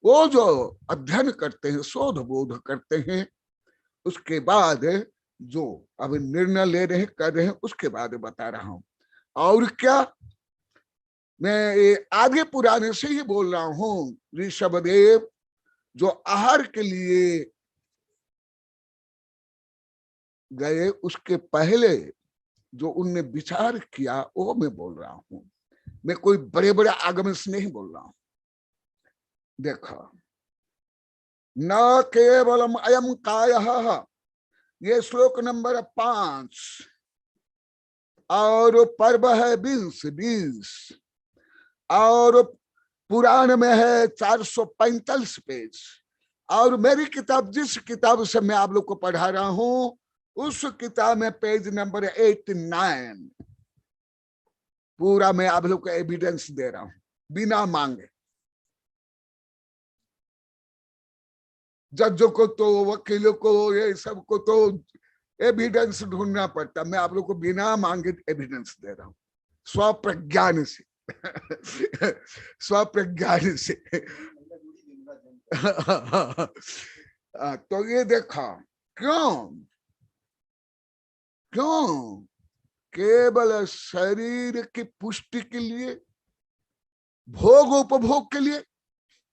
वो जो अध्ययन करते हैं, शोध बोध करते हैं, उसके बाद जो अब निर्णय ले रहे हैं, कर रहे हैं, उसके बाद बता रहा हूं। और क्या, मैं ये आगे पुराने से ही बोल रहा हूं। ऋषभदेव जो आहार के लिए गए, उसके पहले जो उनने विचार किया वो मैं बोल रहा हूं। मैं कोई बड़े बड़े आगम से नहीं बोल रहा हूं। देखो, न केवलम अयम कायः, ये श्लोक नंबर 5 और पर्व है 20 और पुराण में है 445 पेज। और मेरी किताब, जिस किताब से मैं आप लोग को पढ़ा रहा हूं, उस किताब में पेज नंबर 89 पूरा मैं आप लोग को एविडेंस दे रहा हूं बिना मांगे। जजों को तो, वकीलों को, ये सब को तो एविडेंस ढूंढना पड़ता, मैं आप लोग को बिना मांगे एविडेंस दे रहा हूं, स्वप्रज्ञान से। स्वप्रज्ञान से। तो ये देखा, क्यों केवल शरीर की पुष्टि के लिए, भोग उपभोग के लिए,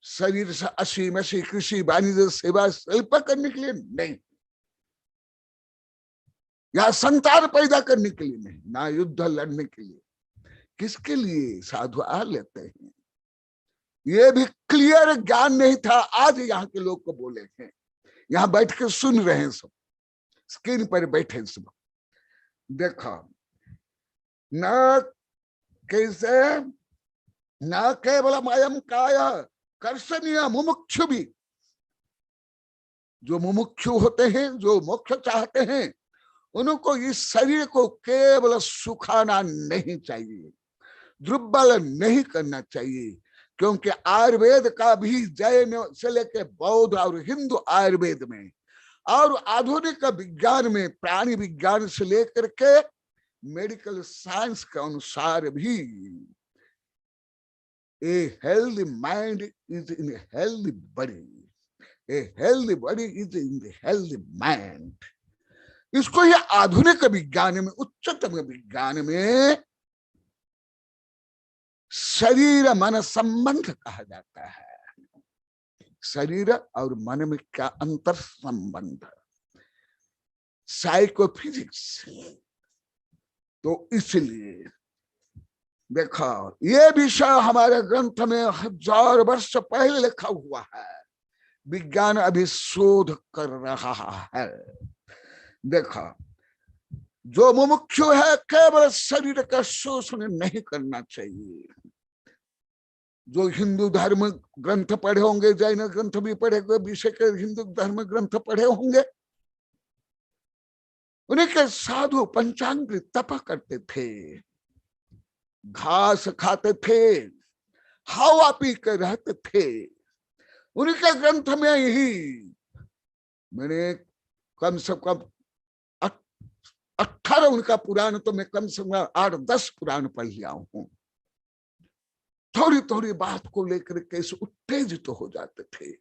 शरीर से असीम कृषि वाणिज्य सेवा शिल्प करने के लिए नहीं, या संतान पैदा करने के लिए नहीं, ना युद्ध लड़ने के लिए। किसके लिए साधु आ लेते हैं? ये भी क्लियर ज्ञान नहीं था, आज यहाँ के लोग को बोले हैं, यहाँ बैठ के सुन रहे हैं सब, स्क्रीन पर बैठे सब। देखा, न कैसे, न केवल अयम काय कर्षणीय मुमुक्षु भी, जो मुमुक्षु होते हैं, जो मोक्ष चाहते हैं, उनको इस शरीर को केवल सुखाना नहीं चाहिए, दुर्बल नहीं करना चाहिए। क्योंकि आयुर्वेद का भी जैन से लेकर बौद्ध और हिंदू आयुर्वेद में और आधुनिक विज्ञान में, प्राणी विज्ञान से लेकर के मेडिकल साइंस के अनुसार भी, a healthy mind is in a healthy body, a healthy body is in the healthy mind. इसको ये आधुनिक विज्ञान में, उच्चतम विज्ञान में शरीर मन संबंध कहा जाता है। शरीर और मन में क्या अंतर संबंध, साइकोफिजिक्स। तो इसलिए देखा, ये विषय हमारे ग्रंथ में 1000 वर्ष पहले लिखा हुआ है, विज्ञान अभी शोध कर रहा है। देखा, जो मुमुक्षु है, केवल शरीर का शोषण नहीं करना चाहिए। जो हिंदू धर्म ग्रंथ पढ़े होंगे, जैन ग्रंथ भी पढ़े होंगे, विषय के हिंदू धर्म ग्रंथ पढ़े होंगे, उन्हें के साधु पंचांग तप करते थे, घास खाते थे, हवा पी कर रहते थे। उनके ग्रंथ में ही मैंने कम से कम 18 उनका पुराण, तो मैं कम से कम 8-10 पुराण पढ़ लिया हूं। थोड़ी थोड़ी बात को लेकर कैसे उत्तेजित तो हो जाते थे,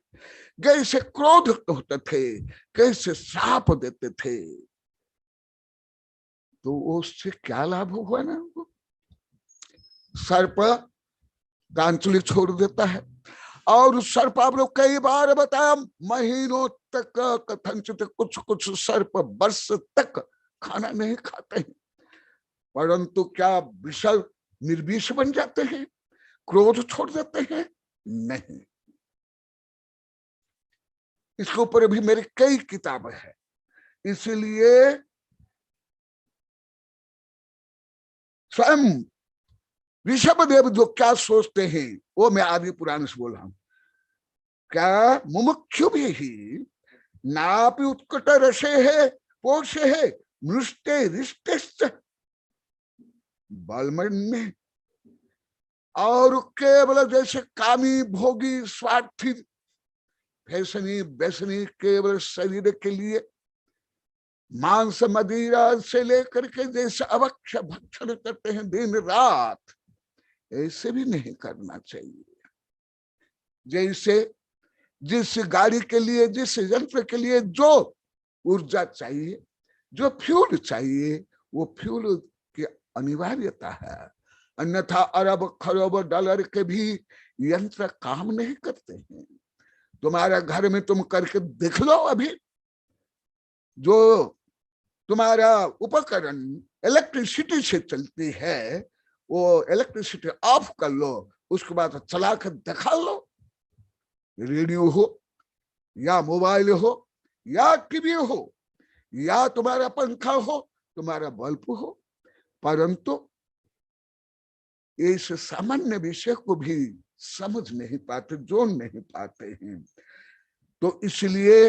कैसे क्रोध होते थे, कैसे श्राप देते थे। तो उससे क्या लाभ हुआ ना, सर्प कांचुली छोड़ देता है। और सर्प, आप लोग कई बार बताया, महीनों तक कथनचित कुछ कुछ सर्प वर्ष तक खाना नहीं खाते हैं, परंतु क्या विषय निर्विष बन जाते हैं, क्रोध छोड़ देते हैं? नहीं। इसके ऊपर भी मेरी कई किताबें हैं। इसलिए स्वयं ऋषभदेव जो क्या सोचते हैं, वो मैं आदि पुराण से बोल रहा हूं। क्या मुमुक्षु भी ही नापि उत्कट रसे है, पोषे है, मृष्टे रिष्टे, बालमन्य और केवल जैसे कामी भोगी स्वार्थी फैशनी व्यसनी केवल शरीर के लिए मांस मदिरा से लेकर के जैसे अवक्ष भक्षण करते हैं दिन रात, ऐसे भी नहीं करना चाहिए। जैसे जिस गाड़ी के लिए, जिस यंत्र के लिए जो ऊर्जा चाहिए, जो फ्यूल चाहिए, वो फ्यूल की अनिवार्यता है। अन्यथा अरब खरब डॉलर के भी यंत्र काम नहीं करते हैं। तुम्हारा घर में तुम करके देख लो, अभी जो तुम्हारा उपकरण इलेक्ट्रिसिटी से चलती है, वो इलेक्ट्रिसिटी ऑफ कर लो, उसके बाद चला कर दिखा लो। रेडियो हो या मोबाइल हो या टीवी हो या तुम्हारा पंखा हो, तुम्हारा बल्ब हो, परंतु इस सामान्य विषय को भी समझ नहीं पाते, जोड़ नहीं पाते हैं। तो इसलिए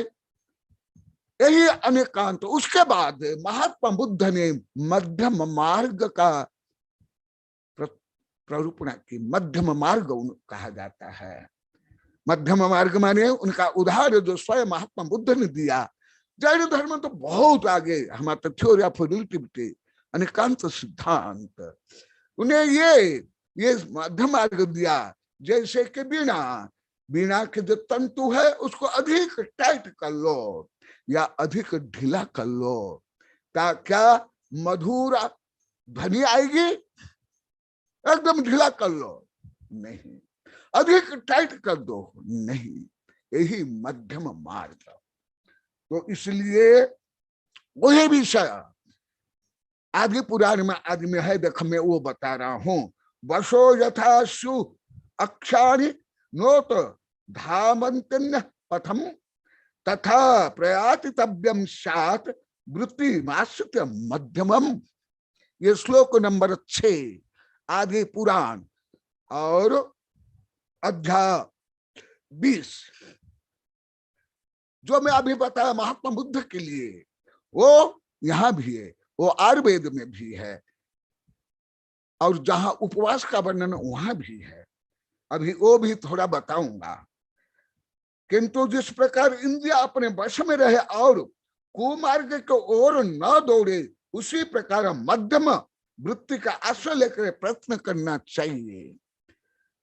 यही अनेकांत। उसके बाद महात्मा बुद्ध ने मध्यम मार्ग का प्ररूपणा की। मध्यम मार्ग कहा जाता है। मध्यम मार्ग माने उनका उदाहरण जो स्वयं महात्मा बुद्ध ने दिया। जैन धर्म तो बहुत आगे, हमारा थ्योरी ऑफ रिलेटिविटी, अनेकांत सिद्धांत, उन्हें ये मध्यम मार्ग दिया। जैसे कि बीणा के जो तंतु है उसको अधिक टाइट कर लो या अधिक ढीला कर लो, ताकि मधुर ध्वनि आएगी। एकदम ढीला कर लो नहीं, अधिक टाइट कर दो नहीं, यही मध्यम मार्ग। तो इसलिए वही विषय आदि पुराण में आदमी है, देख मैं वो बता रहा हूं। वशो यथाशु अक्षाणि नोत धामन्त्यन्य पथम तथा प्रयातितव्यम सात वृत्ति माश्रित मध्यमम। ये श्लोक नंबर 6 आदि पुराण और अध्याय 20 जो मैं अभी बताया महात्मा बुद्ध के लिए, वो यहां भी है, वो आयुर्वेद में भी है, और जहां उपवास का वर्णन वहां भी है। अभी वो भी थोड़ा बताऊंगा। किंतु जिस प्रकार इंद्रिया अपने वश में रहे और कुमार्ग की ओर न दौड़े, उसी प्रकार मध्यम वृत्ति का आश्रय लेकर प्रयत्न करना चाहिए।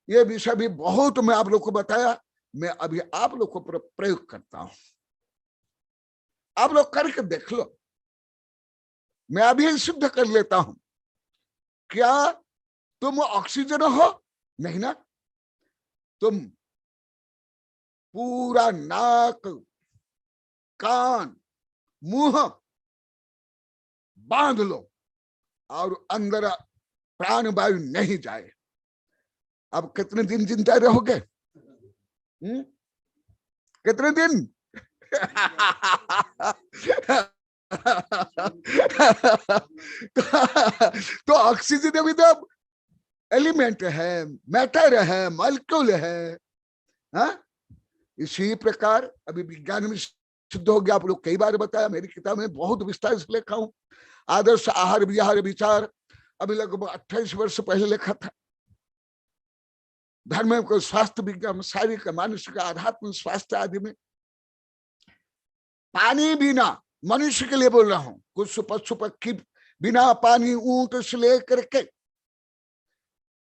ये विषय भी बहुत मैं आप लोग को बताया। मैं अभी आप लोग को प्रयोग करता हूं, आप लोग करके देख लो। मैं अभी सिद्ध कर लेता हूं। क्या तुम ऑक्सीजन हो? नहीं ना। तुम पूरा नाक कान मुंह बांध लो और अंदर प्राण वायु नहीं जाए। अब कितने दिन जिंदा रहोगे? कितने दिन? तो ऑक्सीजन भी तो एलिमेंट है, मैटर है, मॉलिक्यूल है। हा? इसी प्रकार अभी विज्ञान में सिद्ध हो गया। आप लोग कई बार बताया, मेरी किताब में बहुत विस्तार से लिखा हूं। आदर्श आहार विहार विचार अभी लगभग 28 वर्ष पहले लिखा था। धर्म को स्वास्थ्य विज्ञान, शारीरिक मानसिक आध्यात्मिक स्वास्थ्य आदि में पानी बिना, मनुष्य के लिए बोल रहा हूं, कुछ पशु पक्षी बिना पानी, ऊंट से लेकर के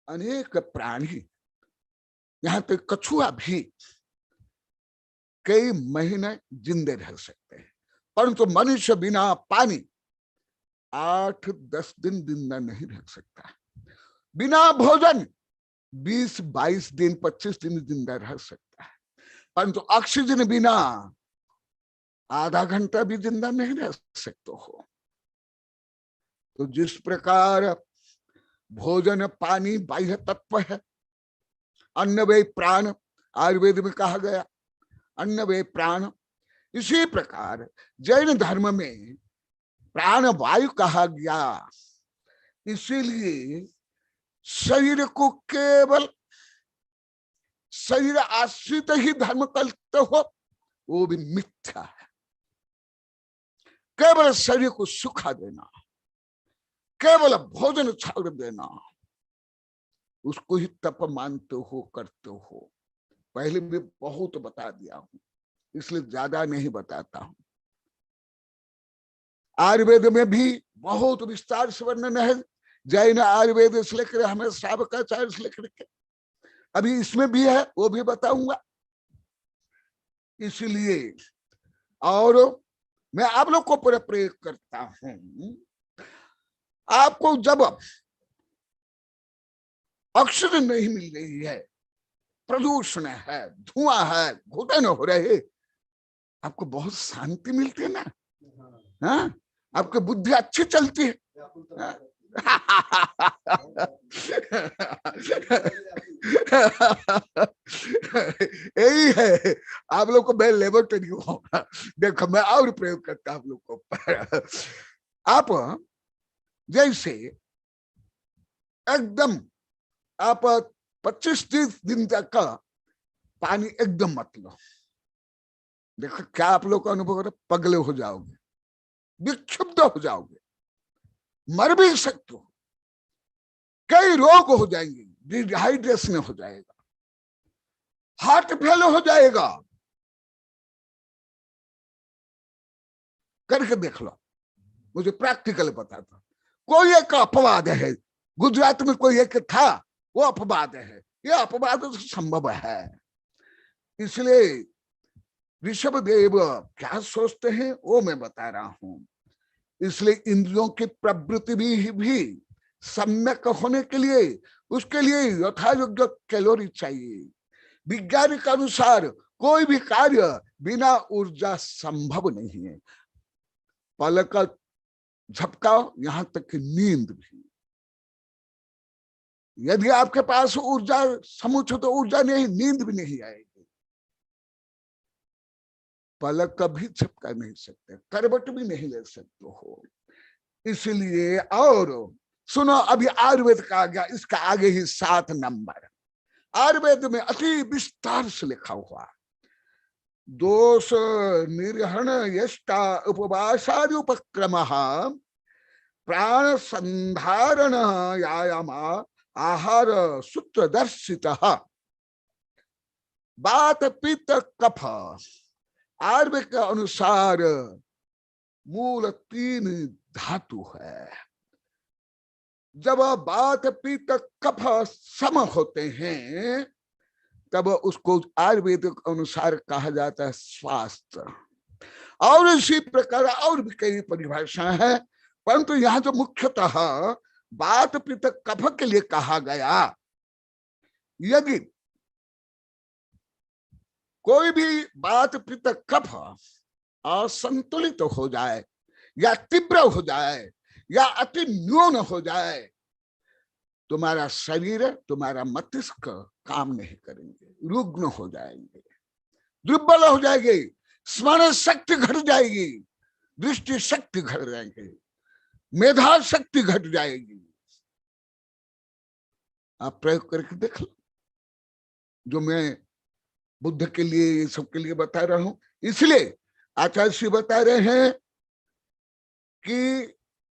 अनेक प्राणी, यहां तक कछुआ भी कई महीने जिंदे रह सकते हैं। परंतु मनुष्य बिना पानी 8-10 दिन जिंदा नहीं रह सकता। बिना भोजन 20-22 दिन 25 दिन जिंदा रह सकता है। परंतु ऑक्सीजन बिना आधा घंटा भी जिंदा नहीं रह सकते हो। तो जिस प्रकार भोजन पानी बाह्य तत्व है, अन्न वे प्राण आयुर्वेद में कहा गया, अन्न वे प्राण। इसी प्रकार जैन धर्म में प्राण वायु कहा गया। इसीलिए शरीर को केवल शरीर आश्रित ही धर्म करते हो, वो भी मिथ्या है। केवल शरीर को सुखा देना, केवल भोजन छोड़ देना, उसको ही तप मानते हो, करते हो। पहले भी बहुत बता दिया हूं, इसलिए ज्यादा नहीं बताता हूं। आयुर्वेद में भी बहुत विस्तार से वर्णन है, जैन आयुर्वेद से लेकर हमें श्रावकाचार्य से लेकर के अभी इसमें भी है, वो भी बताऊंगा। इसलिए और मैं आप लोग को पूरा प्रयोग करता हूं। आपको जब ऑक्सीजन नहीं मिल रही है, प्रदूषण है, धुआं है, घुटन हो रहे, आपको बहुत शांति मिलती है ना? हाँ, आपकी बुद्धि अच्छी चलती है। यही है, आप लोग को मैं लेबोरेटरी हूँ। देखो मैं और प्रयोग करता हूँ आप लोग को। आप जैसे एकदम आप 25-30 दिन तक का पानी एकदम मत लो, देखो क्या आप लोग का अनुभव हो रहा है, पगले हो जाओगे, विक्षुब्ध हो जाओगे, मर भी सकते हो, कई रोग हो जाएंगे, डिहाइड्रेशन हो जाएगा, हार्ट फेल हो जाएगा। करके देख लो, मुझे प्रैक्टिकल बताता। कोई एक अपवाद है, गुजरात में कोई एक था, वो अपवाद है, ये अपवाद तो संभव है। इसलिए ऋषभ देव क्या सोचते हैं वो मैं बता रहा हूं। इसलिए इंद्रियों की प्रवृत्ति भी सम्यक होने के लिए, उसके लिए यथायोग्य कैलोरी चाहिए। विज्ञान के अनुसार कोई भी कार्य बिना ऊर्जा संभव नहीं है। पलक झपकाओ, यहां तक कि नींद भी, यदि आपके पास ऊर्जा समुचित तो ऊर्जा नहीं, नींद भी नहीं आएगी। पलक कभी झपका नहीं सकते, करवट भी नहीं ले सकते हो। इसलिए और सुनो, अभी आयुर्वेद का आ गया, इसका आगे ही 7 नंबर आयुर्वेद में अति विस्तार से लिखा हुआ। दोष निर्हरण यष्टा उपवासादि उपक्रम प्राण संधारण व्यायाम आहार सूत्र दर्शित बात पित्त कफ। आयुर्वेद के अनुसार मूल 3 धातु है। जब बात पित्त कफ सम होते हैं तब उसको आयुर्वेद के अनुसार कहा जाता है स्वास्थ्य। और इसी प्रकार और भी कई परिभाषाएं हैं, परंतु यहाँ जो मुख्यतः बात पित्त कफ के लिए कहा गया, यदि कोई भी बात पित्त कफ असंतुलित हो जाए या तीव्र हो जाए या अति न्यून हो जाए, तुम्हारा शरीर, तुम्हारा मस्तिष्क काम नहीं करेंगे, रुग्ण हो जाएंगे, दुर्बल हो जाएंगे, स्मरण शक्ति घट जाएगी, दृष्टि शक्ति घट जाएंगे, मेधा शक्ति घट जाएगी। आप प्रयोग करके देख लो, जो मैं बुद्ध के लिए, ये सब के लिए बता रहा हूं। इसलिए आचार्य श्री बता रहे हैं कि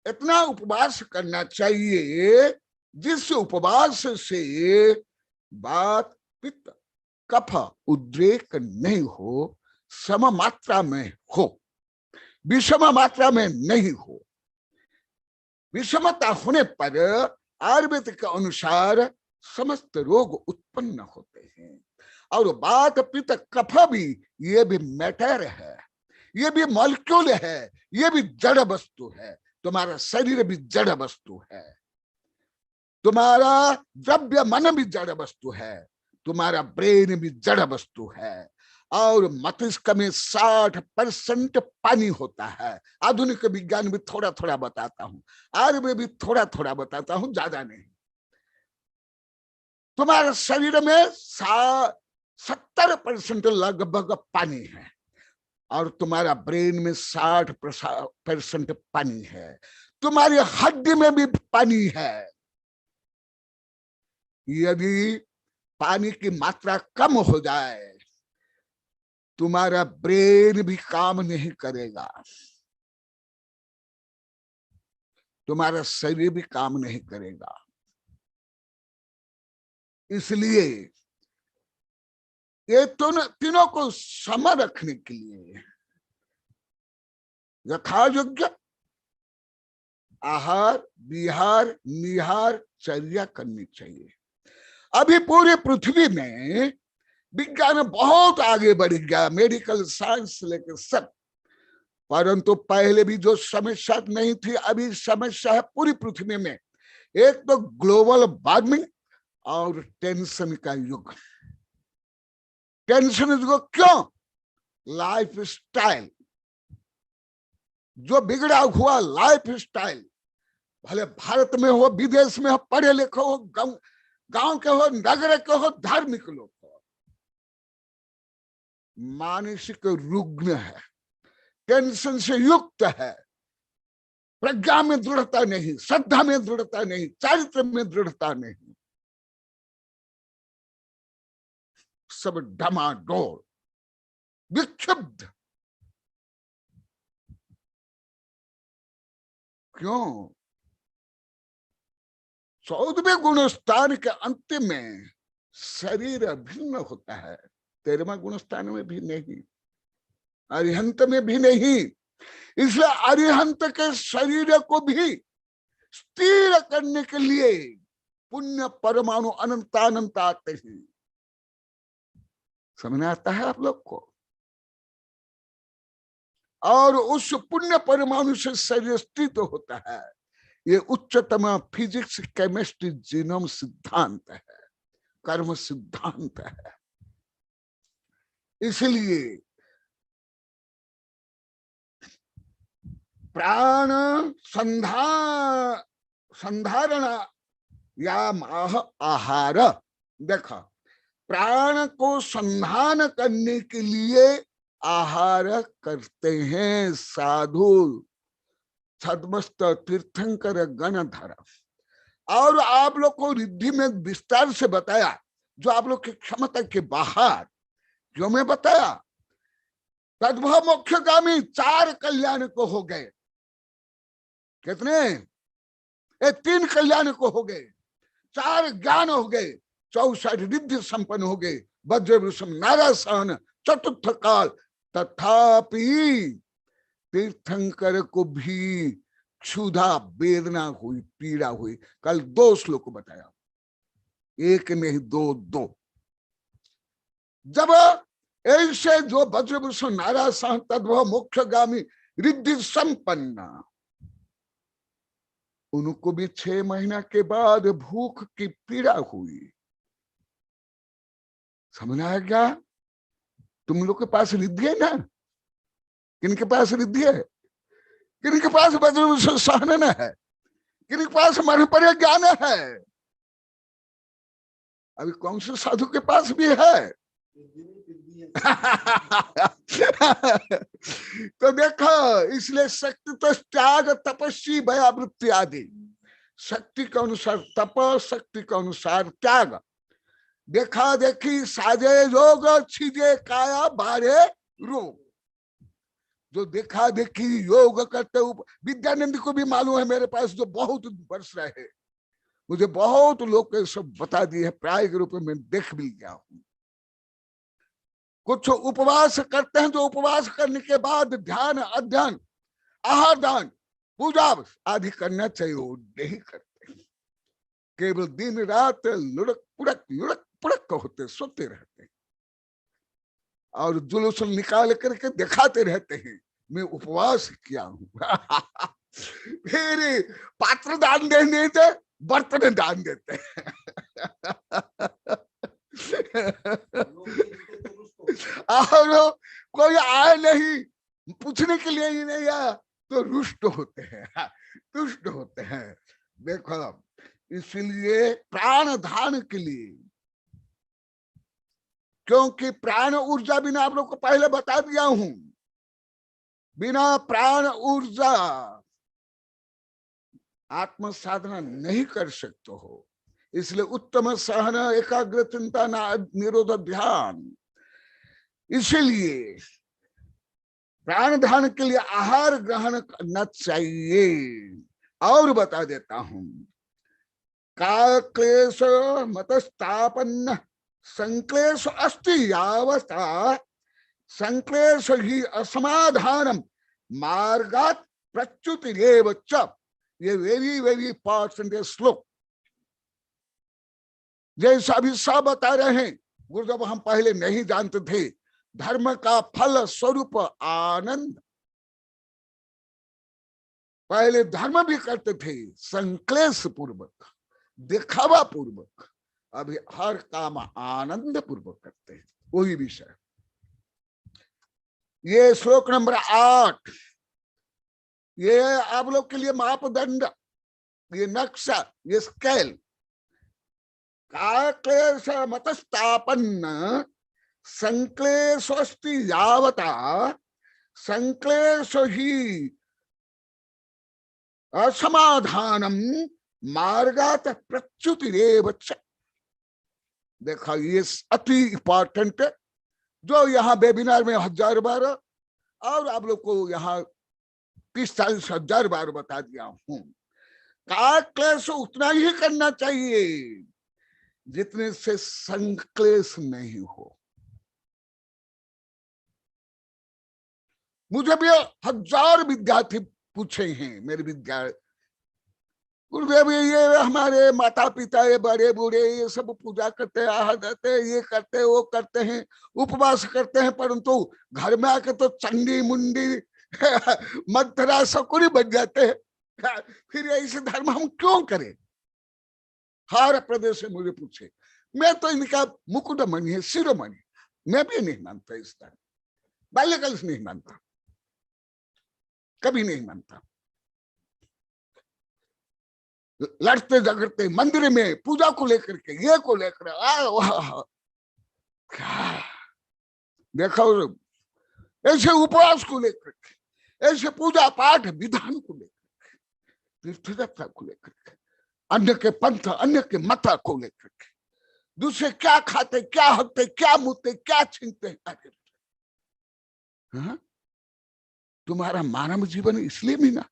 इतना उपवास करना चाहिए जिस उपवास से बात पित्त कफ उद्रेक नहीं हो, सम मात्रा में हो, विषम मात्रा में नहीं हो। विषमता होने पर आयुर्वेद के अनुसार समस्त रोग उत्पन्न होते हैं। और बात पित्त कफ भी, ये भी मैटर है, ये भी मॉलिक्यूल है, ये भी जड़ वस्तु है। तुम्हारा शरीर भी जड़ वस्तु है, तुम्हारा द्रव्य मन भी जड़ वस्तु है, तुम्हारा ब्रेन भी जड़ वस्तु है। और मस्तिष्क में 60% पानी होता है। आधुनिक विज्ञान भी थोड़ा थोड़ा बताता हूं, आयुर्वेद भी थोड़ा थोड़ा बताता हूं, ज्यादा नहीं। तुम्हारे शरीर में 70% लगभग पानी है और तुम्हारा ब्रेन में 60% पानी है। तुम्हारी हड्डी में भी पानी है। यदि पानी की मात्रा कम हो जाए, तुम्हारा ब्रेन भी काम नहीं करेगा। तुम्हारा शरीर भी काम नहीं करेगा। इसलिए ये तीनों को सम रखने के लिए यथायोग्य आहार, विहार, निहार, चर्या करनी चाहिए। अभी पूरी पृथ्वी में विज्ञान बहुत आगे बढ़ गया, मेडिकल साइंस लेकर सब, परंतु पहले भी जो समस्या नहीं थी, अभी समस्या है पूरी पृथ्वी में। एक तो ग्लोबल वार्मिंग और टेंशन का युग। टेंशन युग क्यों? लाइफ स्टाइल जो बिगड़ा हुआ लाइफ स्टाइल, भले भारत में हो, विदेश में हो, पढ़े लिखे हो, गांव के हो, नगर के हो, धार्मिक लोग हो, मानसिक रुग्ण है, टेंशन से युक्त है, प्रज्ञा में दृढ़ता नहीं, श्रद्धा में दृढ़ता नहीं, चारित्र में दृढ़ता नहीं, सब डमाडोल, विक्षुब्ध। क्यों? 14वें गुणस्थान के अंतिम में शरीर भिन्न होता है, 13वें गुणस्थान में भी नहीं, अरिहंत में भी नहीं। इसलिए अरिहंत के शरीर को भी स्थिर करने के लिए पुण्य परमाणु अनंतानंत आते हैं। समझ आता है आप लोग को? और उस पुण्य परमाणु से शरीर स्थित होता है। ये उच्चतम फिजिक्स, केमिस्ट्री, जीनोम सिद्धांत है, कर्म सिद्धांत है। इसलिए प्राण संधारण या माह आहार। देखा, प्राण को संधान करने के लिए आहार करते हैं साधु, छद्मस्त तीर्थंकर गणधर। और आप लोग को रिद्धि में विस्तार से बताया, जो आप लोग की क्षमता के बाहर, जो मैं बताया, तद्भव मोक्षगामी 4 कल्याण को हो गए। कितने? 3 कल्याण को हो गए, 4 ज्ञान हो गए, 64 रिद्धि संपन्न हो गए, वज्रवृषम नारासन चतुर्थ काल। तथापि तीर्थंकर को भी क्षुधा वेदना हुई, पीड़ा हुई। कल 2 श्लोक बताया, 1 नहीं 2। जब ऐसे जो वज्रवृषम नारासन तद्भव मोक्षगामी रिद्धि संपन्न, उनको भी 6 महीना के बाद भूख की पीड़ा हुई। समझ आ गया? तुम लोग के पास रिद्धि है ना? किनके पास रिद्धि है? किनके पास वज्रवृषम सहनन है? किनके पास मन पर ज्ञान है? अभी कौन से साधु के पास भी है? तो देखो, इसलिए शक्ति तो त्याग, तपस्वी, भयावृत्ति आदि। शक्ति के अनुसार तप, शक्ति के अनुसार त्याग। देखा देखी साजे योग, छिजे काया बारे रूप। जो देखा देखी योग करते हुए, विद्यानंद को भी मालूम है, मेरे पास जो बहुत वर्ष रहे, मुझे बहुत लोग सब बता दिए है, प्राय के रूप में देख भी गया हूं। कुछ उपवास करते हैं, जो उपवास करने के बाद ध्यान, अध्ययन, आहार दान, पूजा आदि करना चाहिए, वो नहीं करते, केवल दिन रात लुढ़क पुड़क होते, सोते रहते और जुलूस निकाल करके दिखाते रहते हैं, मैं उपवास किया हूं। फिर पात्र दान देने दे, बर्तन दान देते हैं। और कोई आए नहीं, पूछने के लिए ही नहीं आया तो रुष्ट होते हैं, तुष्ट होते हैं। देखो, इसलिए प्राण धान के लिए, क्योंकि प्राण ऊर्जा बिना, आप लोग को पहले बता दिया हूं, बिना प्राण ऊर्जा आत्म साधना नहीं कर सकते हो। इसलिए उत्तम सहन, एकाग्र चिंता, निरोध ध्यान। इसीलिए प्राण धान के लिए आहार ग्रहण करना चाहिए। और बता देता हूं, का क्लेश मतस्तापन्न संक्लेश अस्ति यावता संक्लेश ही असमाधानम मार्गात प्रच्युतिरेव च। ये वेरी वेरी इंपॉर्टेंट श्लोक। जैसा अभी सब बता रहे हैं, गुरुदेव हम पहले नहीं जानते थे, धर्म का फल स्वरूप आनंद। पहले धर्म भी करते थे संक्लेश पूर्वक, दिखावा पूर्वक, अभी हर काम आनंद पूर्वक करते हैं। वही विषय। ये श्लोक नंबर 8, ये आप लोग के लिए मापदंड, ये नक्शा, ये स्केल। का क्लेश मतस्तापन्न संक्लेशोस्ति यावता संक्लेश ही असमाधानम मार्गात प्रच्युतिरेव च। देखा, ये अति इंपॉर्टेंट, जो यहाँ वेबिनार में 1000 बार और आप लोग को यहाँ 30-40 हजार बार बता दिया हूं। का क्लेश उतना ही करना चाहिए जितने से संक्लेश नहीं हो। मुझे भी 1000 विद्यार्थी पूछे हैं, मेरे विद्यार्थी, गुरुदेव ये हमारे माता पिता, ये बड़े बूढ़े, ये सब पूजा करते हैं, आहार देते हैं, ये करते हैं, वो करते हैं, उपवास करते हैं, परंतु घर में आके तो चंडी मुंडी मंत्रा सकुरी बन जाते हैं। फिर ऐसे धर्म हम क्यों करें? हर प्रदेश से मुझे पूछे। मैं तो इनका मुकुटमणि है, शिरोमणि, मैं भी नहीं मानता इस धर्म, बाल्यकाल से नहीं मानता, कभी नहीं मानता। लड़ते झगड़ते मंदिर में पूजा को लेकर के, ये को लेकर क्या देखो, ऐसे उपवास को लेकर के, ऐसे पूजा पाठ विधान को लेकर के, तीर्थ यात्रा को लेकर के, अन्य के पंथ, अन्य के मत को लेकर के, दूसरे क्या खाते, क्या होते, क्या मुते, क्या छीनते हैं। हाँ? तुम्हारा मानव जीवन इसलिए मिला,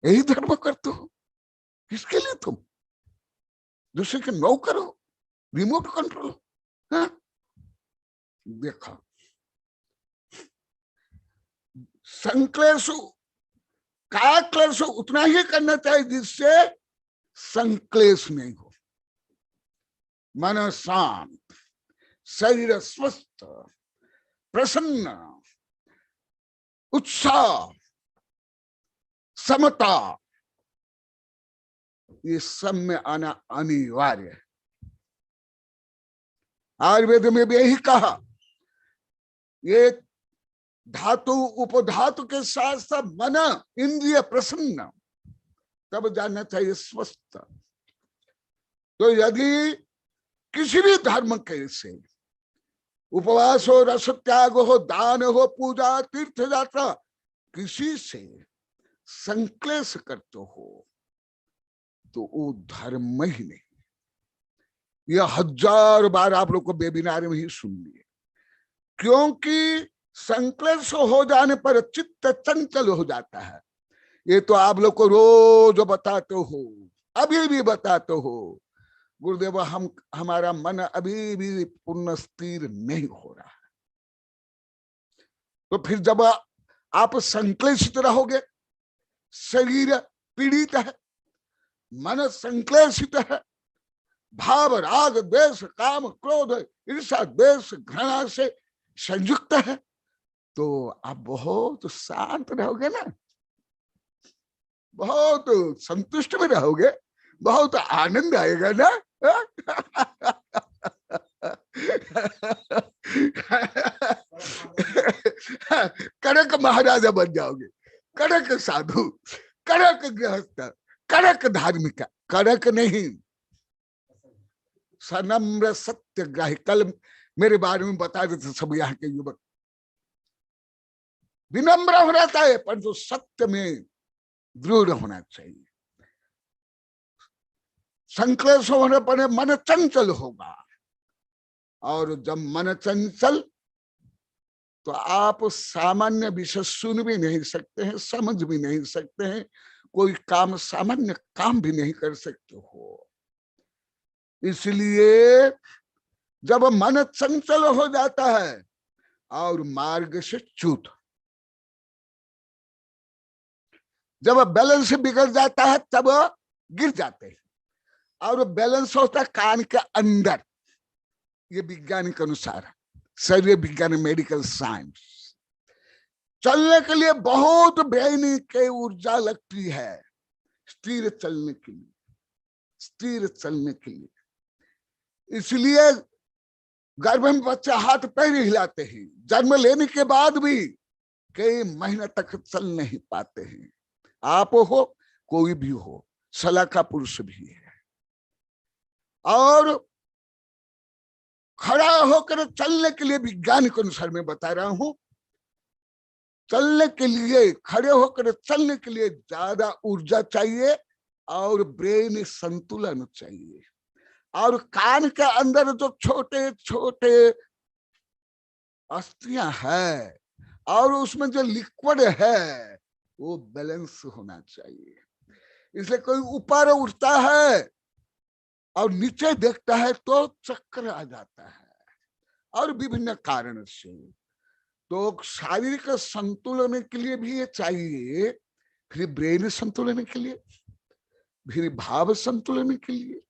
यही धर्म करते हो, किसके लिए तुम दूसरे के नौकर हो, रिमोट कंट्रोल। हाँ? देखो, संक्लेश का क्लेश उतना ही करना चाहिए जिससे संक्लेश नहीं हो। मन शांत, शरीर स्वस्थ, प्रसन्न, उत्साह, समता, ये सब में आना अनिवार्य है। आयुर्वेद में भी यही कहा, ये धातु उपधातु के साथ साथ मन इंद्रिय प्रसन्न, तब जानना चाहिए स्वस्थ। तो यदि किसी भी धर्म के से उपवास हो, रस त्याग हो, दान हो, पूजा, तीर्थ यात्रा, किसी से संक्लेश करते हो तो वो धर्म ही नहीं। यह 1000 बार आप लोग को वेबिनार में ही सुन लिए, क्योंकि संक्लेश हो जाने पर चित्त चंचल हो जाता है। ये तो आप लोग को रोज बताते हो, अभी भी बताते हो, गुरुदेव हमारा मन अभी भी पूर्ण स्थिर नहीं हो रहा है। तो फिर जब आप संक्लेशित रहोगे, शरीर पीड़ित है, मन संक्लेशित है, भाव राग द्वेष काम क्रोध ईर्ष्या द्वेष घृणा से संयुक्त है, तो आप बहुत शांत रहोगे ना, बहुत संतुष्ट में रहोगे, बहुत आनंद आएगा ना। कड़क महाराजा बन जाओगे, कड़क साधु, कड़क गृहस्थ, कड़क धार्मिक, कड़क नहीं, सनम्र सत्यग्राही। कल मेरे बारे में बता देते सब यहाँ के युवक, विनम्र होना चाहिए परंतु सत्य में दृढ़ होना चाहिए। संक्लेश होने पर मन चंचल होगा, और जब मन चंचल तो आप सामान्य विषय सुन भी नहीं सकते हैं, समझ भी नहीं सकते हैं, कोई काम, सामान्य काम भी नहीं कर सकते हो। इसलिए जब मन चंचल हो जाता है और मार्ग से च्युत, जब बैलेंस बिगड़ जाता है तब गिर जाते हैं। और बैलेंस होता है कान के अंदर, ये विज्ञान के अनुसार, शरीर विज्ञान, मेडिकल साइंस। चलने के लिए बहुत ब्रेन की ऊर्जा लगती है, स्थिर चलने के लिए, स्थिर चलने के लिए। इसलिए गर्भ में बच्चे हाथ पैर हिलाते हैं, जन्म लेने के बाद भी कई महीने तक चल नहीं पाते हैं। आप हो, कोई भी हो, सलाखा पुरुष भी है। और खड़ा होकर चलने के लिए विज्ञान के अनुसार मैं बता रहा हूं, चलने के लिए, खड़े होकर चलने के लिए ज्यादा ऊर्जा चाहिए और ब्रेन संतुलन चाहिए। और कान के अंदर जो छोटे छोटे अस्थियां है और उसमें जो लिक्विड है वो बैलेंस होना चाहिए। इसलिए कोई ऊपर उठता है और नीचे देखता है तो चक्कर आ जाता है, और विभिन्न कारण से। तो शारीरिक संतुलन के लिए भी ये चाहिए, फिर ब्रेन संतुलन के लिए, फिर भाव संतुलन के लिए।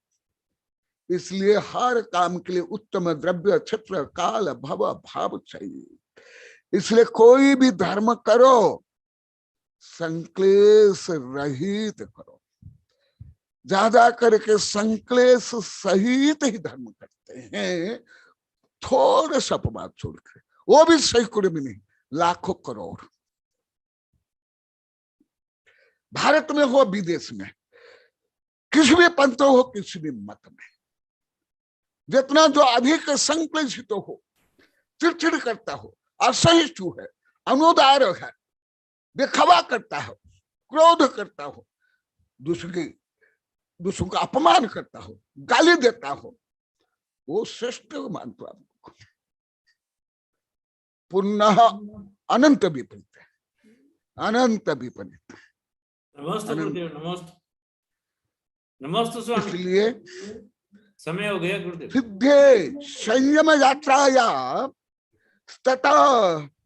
इसलिए हर काम के लिए उत्तम द्रव्य, क्षेत्र, काल, भव, भाव चाहिए। इसलिए कोई भी धर्म करो संक्लेश रहित करो। ज्यादा करके संक्लेश सहित ही धर्म करते हैं, थोड़े सा अपवाद छोड़कर, वो भी सैकड़ों में नहीं, लाखों करोड़। भारत में हो, विदेश में, किसी भी पंथ हो, किसी भी मत में, जितना जो अधिक संक्लेशित हो, चिड़चिड़ करता हो, असहिष्णु है, अनुदार है, दिखावा करता हो, क्रोध करता हो, दूसरों का अपमान करता हो, गाली देता हो, वो श्रेष्ठ मानता आपको। पुनः अनंत विपरीत है, अनंत विपरीत। नमस्ते गुरुदेव, नमस्ते, नमस्ते स्वामी। इसलिए समय हो गया गुरुदेव। सिद्धे संयम यात्राया तथा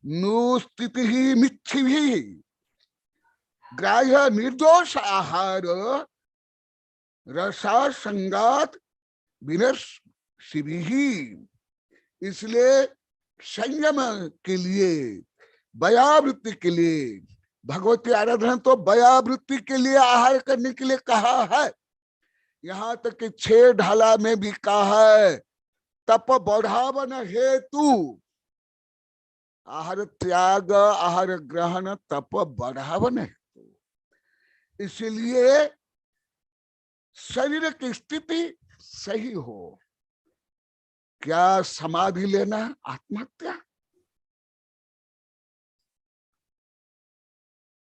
नुस्थिति ही मिच्छी भी ग्राह्य निर्दोष आहार रसा संगात विनश्यभिः। इसलिए संयम के लिए, बयावृत्ति के लिए, भगवती आराधना तो बयावृत्ति के लिए आहार करने के लिए कहा है। यहाँ तक कि 6 ढाला में भी कहा है, तप बढ़ावन हेतु आहार त्याग, आहार ग्रहण, तप बढ़ावन हेतु। इसलिए शरीर की स्थिति सही हो। क्या समाधि लेना आत्महत्या?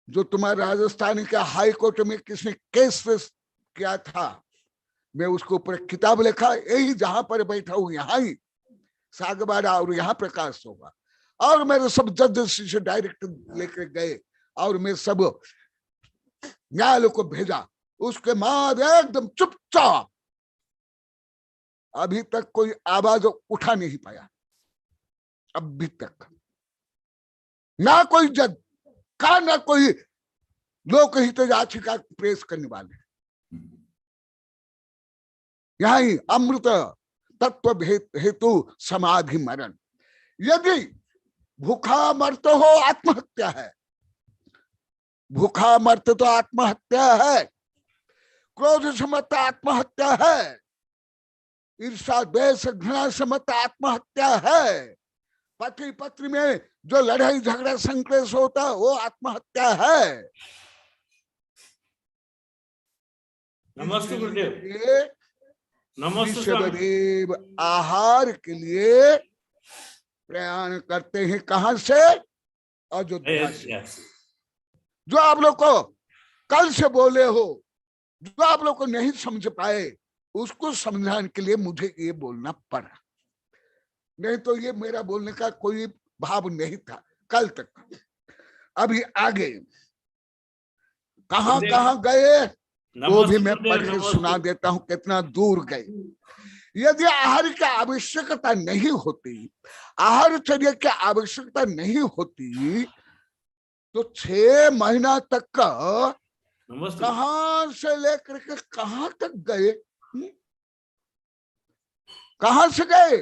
जो तुम्हारे राजस्थान के हाई कोर्ट में किसने केस किया था, मैं उसके ऊपर किताब लिखा, यही जहां पर बैठा हूं, यहाँ ही सागबाड़ा, और यहाँ प्रकाश होगा। और मेरे सब जज से डायरेक्ट लेकर गए और मैं सब न्यायालय को भेजा। उसके बाद एकदम चुपचाप, अभी तक कोई आवाज उठा नहीं पाया, अभी तक ना कोई जज का, ना कोई लोकहित याचिका पेश करने वाले। यहाँ ही अमृत तत्व हेतु समाधि मरण। यदि भूखा मरते हो, आत्महत्या है। भूखा मरते तो आत्महत्या है, क्रोध से मत आत्महत्या है, ईर्षा द्वेष घृणा से मत आत्महत्या है, पति पत्नी में जो लड़ाई झगड़ा संक्लेश होता है वो आत्महत्या है। नमस्ते गुरुदेव। नमस्ते स्वामी। शिवदेव आहार के लिए प्रयाण करते हैं, कहां से? अयोध्या से। जो आप लोग को कल से बोले हो, जो आप लोग को नहीं समझ पाए, उसको समझाने के लिए मुझे ये बोलना पड़ा, नहीं तो ये मेरा बोलने का कोई भाव नहीं था कल तक। अभी आगे कहाँ कहाँ गए वो भी मैं नमस्ते, पढ़ के नमस्ते। सुना देता हूं कितना दूर गए। यदि आहार की आवश्यकता नहीं होती, आहारचर्या की आवश्यकता नहीं होती, तो 6 महीना तक का नमस्ते। कहां से लेकर के कहां तक गए, कहां से गए?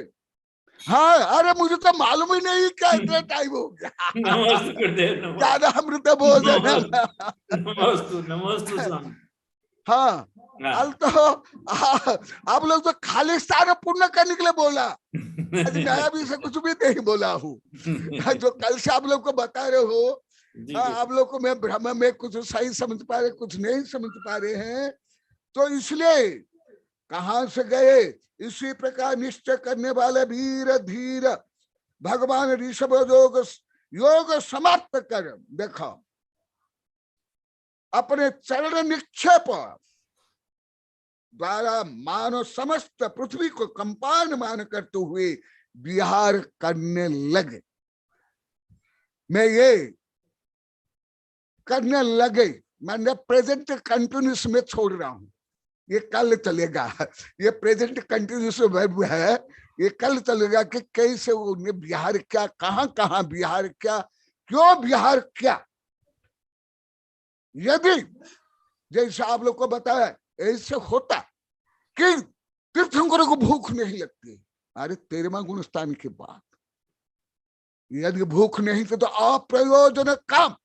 हाँ, अरे मुझे तो मालूम ही नहीं क्या इतना टाइम हो गया। नमस्ते गुरुदेव, नमस्ते। ज्यादा अमृत बोल देना। नमस्ते, नमस्ते स्वामी। हाँ, हाँ। कल तो आप लोग तो खाली स्थान पूर्ण करने के लिए बोला, आज मैं अभी से कुछ भी नहीं बोला हूँ। जो कल से आप लोग को बता रहे हो, जी, आप लोग को मैं भ्रम में कुछ सही समझ पा रहे, कुछ नहीं समझ पा रहे हैं, तो इसलिए कहां से गए? इसी प्रकार निश्चय करने वाले वीर धीर भगवान ऋषभ योग समाप्त कर, देखो अपने चरण निक्षेप द्वारा मानो समस्त पृथ्वी को कंपायमान करते हुए विहार करने लगे। मैं ये करने लगे, मैंने प्रेजेंट कंटिन्यूस में छोड़ रहा हूं, ये कल चलेगा। ये प्रेजेंट कंटिन्यूस वर्ब है, ये कल चलेगा कि कैसे उन्हें विहार किया, कहां कहां विहार किया, क्यों विहार किया। यदि जैसे आप लोग को बताया ऐसे होता कि तीर्थंकरों को भूख नहीं लगती, अरे 13वां गुण स्थान के बाद यदि भूख नहीं थी तो अप्रयोजन काम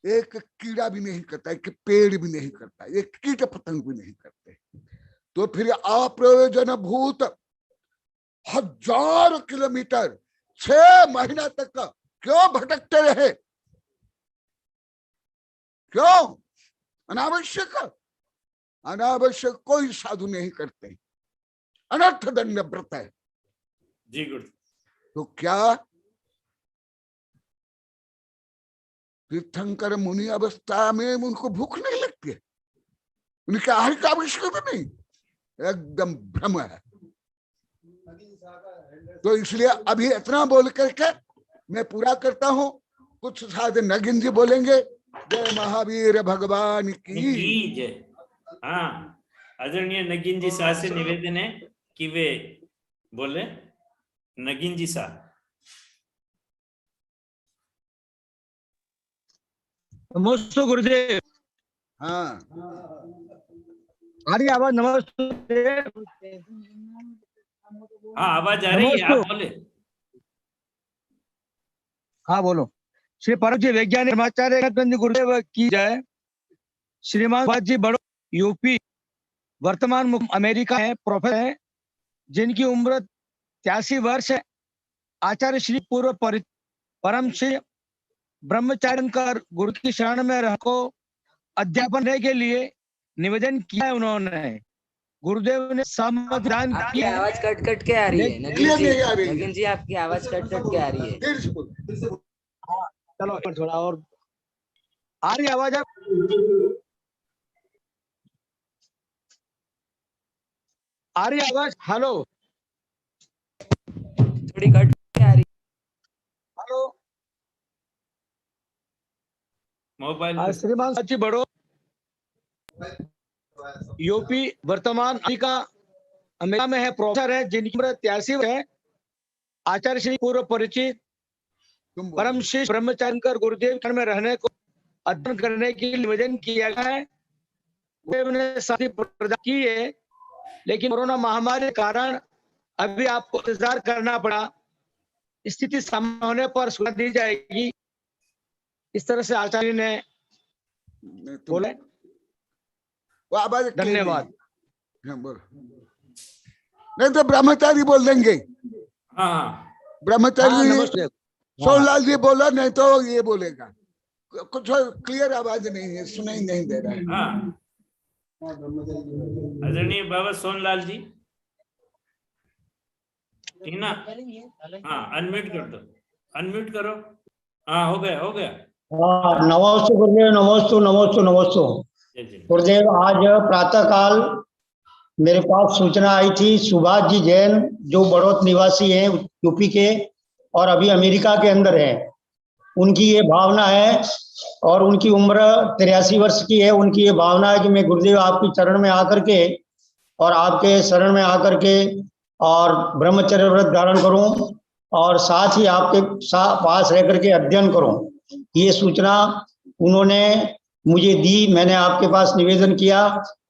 एक कीड़ा भी नहीं करता, एक पेड़ भी नहीं करता, एक कीट पतंग भी नहीं करते, तो फिर अप्रयोजन भूत 1000 किलोमीटर 6 महीना तक क्यों भटकते रहे? क्यों? अनावश्यक, अनावश्यक कोई साधु नहीं करते, अनर्थ दंड व्रत है। जी गुरु। तो क्या तीर्थंकर मुनि अवस्था में उनको भूख नहीं लगती है? उनके आहार की आवश्यकता नहीं, एकदम भ्रम है। तो इसलिए अभी इतना बोल करके मैं पूरा करता हूं, कुछ साथ नगिन जी बोलेंगे। जय महावीर भगवान की जय। हाँ, आदरणीय नगीन जी शाह से निवेदन है कि वे बोले। नगीन जी शाह। नमस्ते गुरुदेव। हाँ, आ रही आवाज? नमस्ते। हाँ, आवाज आ रही है, आप बोले। हाँ बोलो। श्री परम जी वैज्ञानिक धर्माचार्य गुरुदेव की जय। श्रीमान सुभाष जी बड़ो यूपी, वर्तमान अमेरिका है, प्रोफेसर है, जिनकी उम्र 83 वर्ष है। आचार्य श्री पूर्व परम श्री ब्रह्मचार्य कर गुरु की शरण में रहो अध्यापन के लिए निवेदन किया है उन्होंने। गुरुदेव ने समाधान आपकी किया। आवाज कट कट के आ रही है नगीन जी, आपकी आवाज कट कट के आ रही है। फिर से बोलो। चलो थोड़ा और आ रही आवाज? आप आ रही आवाज? हेलो थोड़ी कट के आ रही हेलो। मोबाइल श्रीमान सची बड़ो यूपी, वर्तमान अमेरिका में है, प्रोफेसर है, जिनकी उम्र 83 है। आचार्य श्री पूर्व परिचित परम श्री ब्रह्मचार्य कर गुरुदेव में रहने को अध्ययन करने के लिए निवेदन किया गया है। गुरुदेव ने साथी प्रदान की है, लेकिन कोरोना महामारी के कारण अभी आपको इंतजार करना पड़ा। स्थिति सामान्य होने पर सूचना दी जाएगी, इस तरह से आचार्य ने बोले। वो आवाज धन्यवाद। हाँ, बोलो। नहीं तो ब्रह्मचारी बोल देंगे। हाँ, ब्रह्मचारी नमस्ते। सोनलाल जी बोला, नहीं तो ये बोलेगा। कुछ क्लियर आवाज नहीं है, सुनाई नहीं दे रहा है। हाँ, आदरणीय बाबा सोनलाल जी, टीना, हाँ अनम्यूट कर दो, अनम्यूट करो। हाँ, हो गया, हो गया। नमस्ते गुरुदेव, नमस्ते नमस्ते नमस्ते जय जय। गुरुदेव। आज प्रातः काल मेरे पास सूचना आई थी, सुभाष जी जैन जो बड़ौत निवासी हैं यूपी के और अभी अमेरिका के अंदर हैं, उनकी ये भावना है और उनकी उम्र 83 वर्ष की है। उनकी ये भावना है कि मैं गुरुदेव आपकी चरण में आकर के और आपके शरण में आकर के और ब्रह्मचर्य व्रत धारण करूं और साथ ही आपके पास रह करके अध्ययन करूं। ये सूचना उन्होंने मुझे दी, मैंने आपके पास निवेदन किया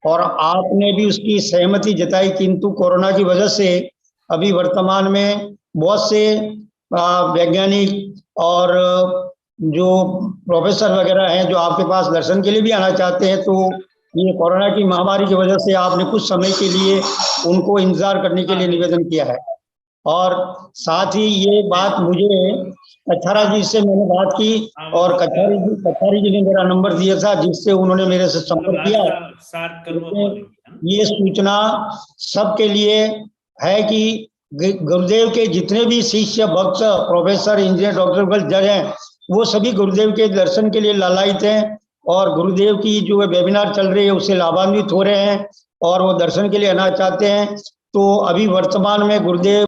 और आपने भी उसकी सहमति जताई, किंतु कोरोना की वजह से अभी वर्तमान में बहुत से वैज्ञानिक और जो प्रोफेसर वगैरह हैं जो आपके पास दर्शन के लिए भी आना चाहते हैं, तो ये कोरोना की महामारी की वजह से आपने कुछ समय के लिए उनको इंतजार करने के लिए निवेदन किया है। और साथ ही ये बात मुझे कछारा जी से मैंने बात की और कछारी जी ने मेरा नंबर दिया था, जिससे उन्होंने मेरे से संपर्क किया। ये सूचना सबके लिए है कि गुरुदेव के जितने भी शिष्य भक्त प्रोफेसर इंजीनियर डॉक्टर जज हैं, वो सभी गुरुदेव के दर्शन के लिए लालायित हैं और गुरुदेव की जो वेबिनार चल रही है उससे लाभान्वित हो रहे हैं और वो दर्शन के लिए आना चाहते हैं। तो अभी वर्तमान में गुरुदेव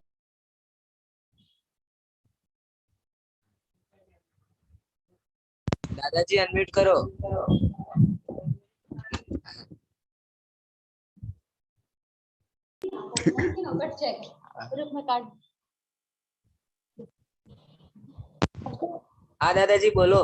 दादाजी अनम्यूट करो। हाँ दादाजी बोलो।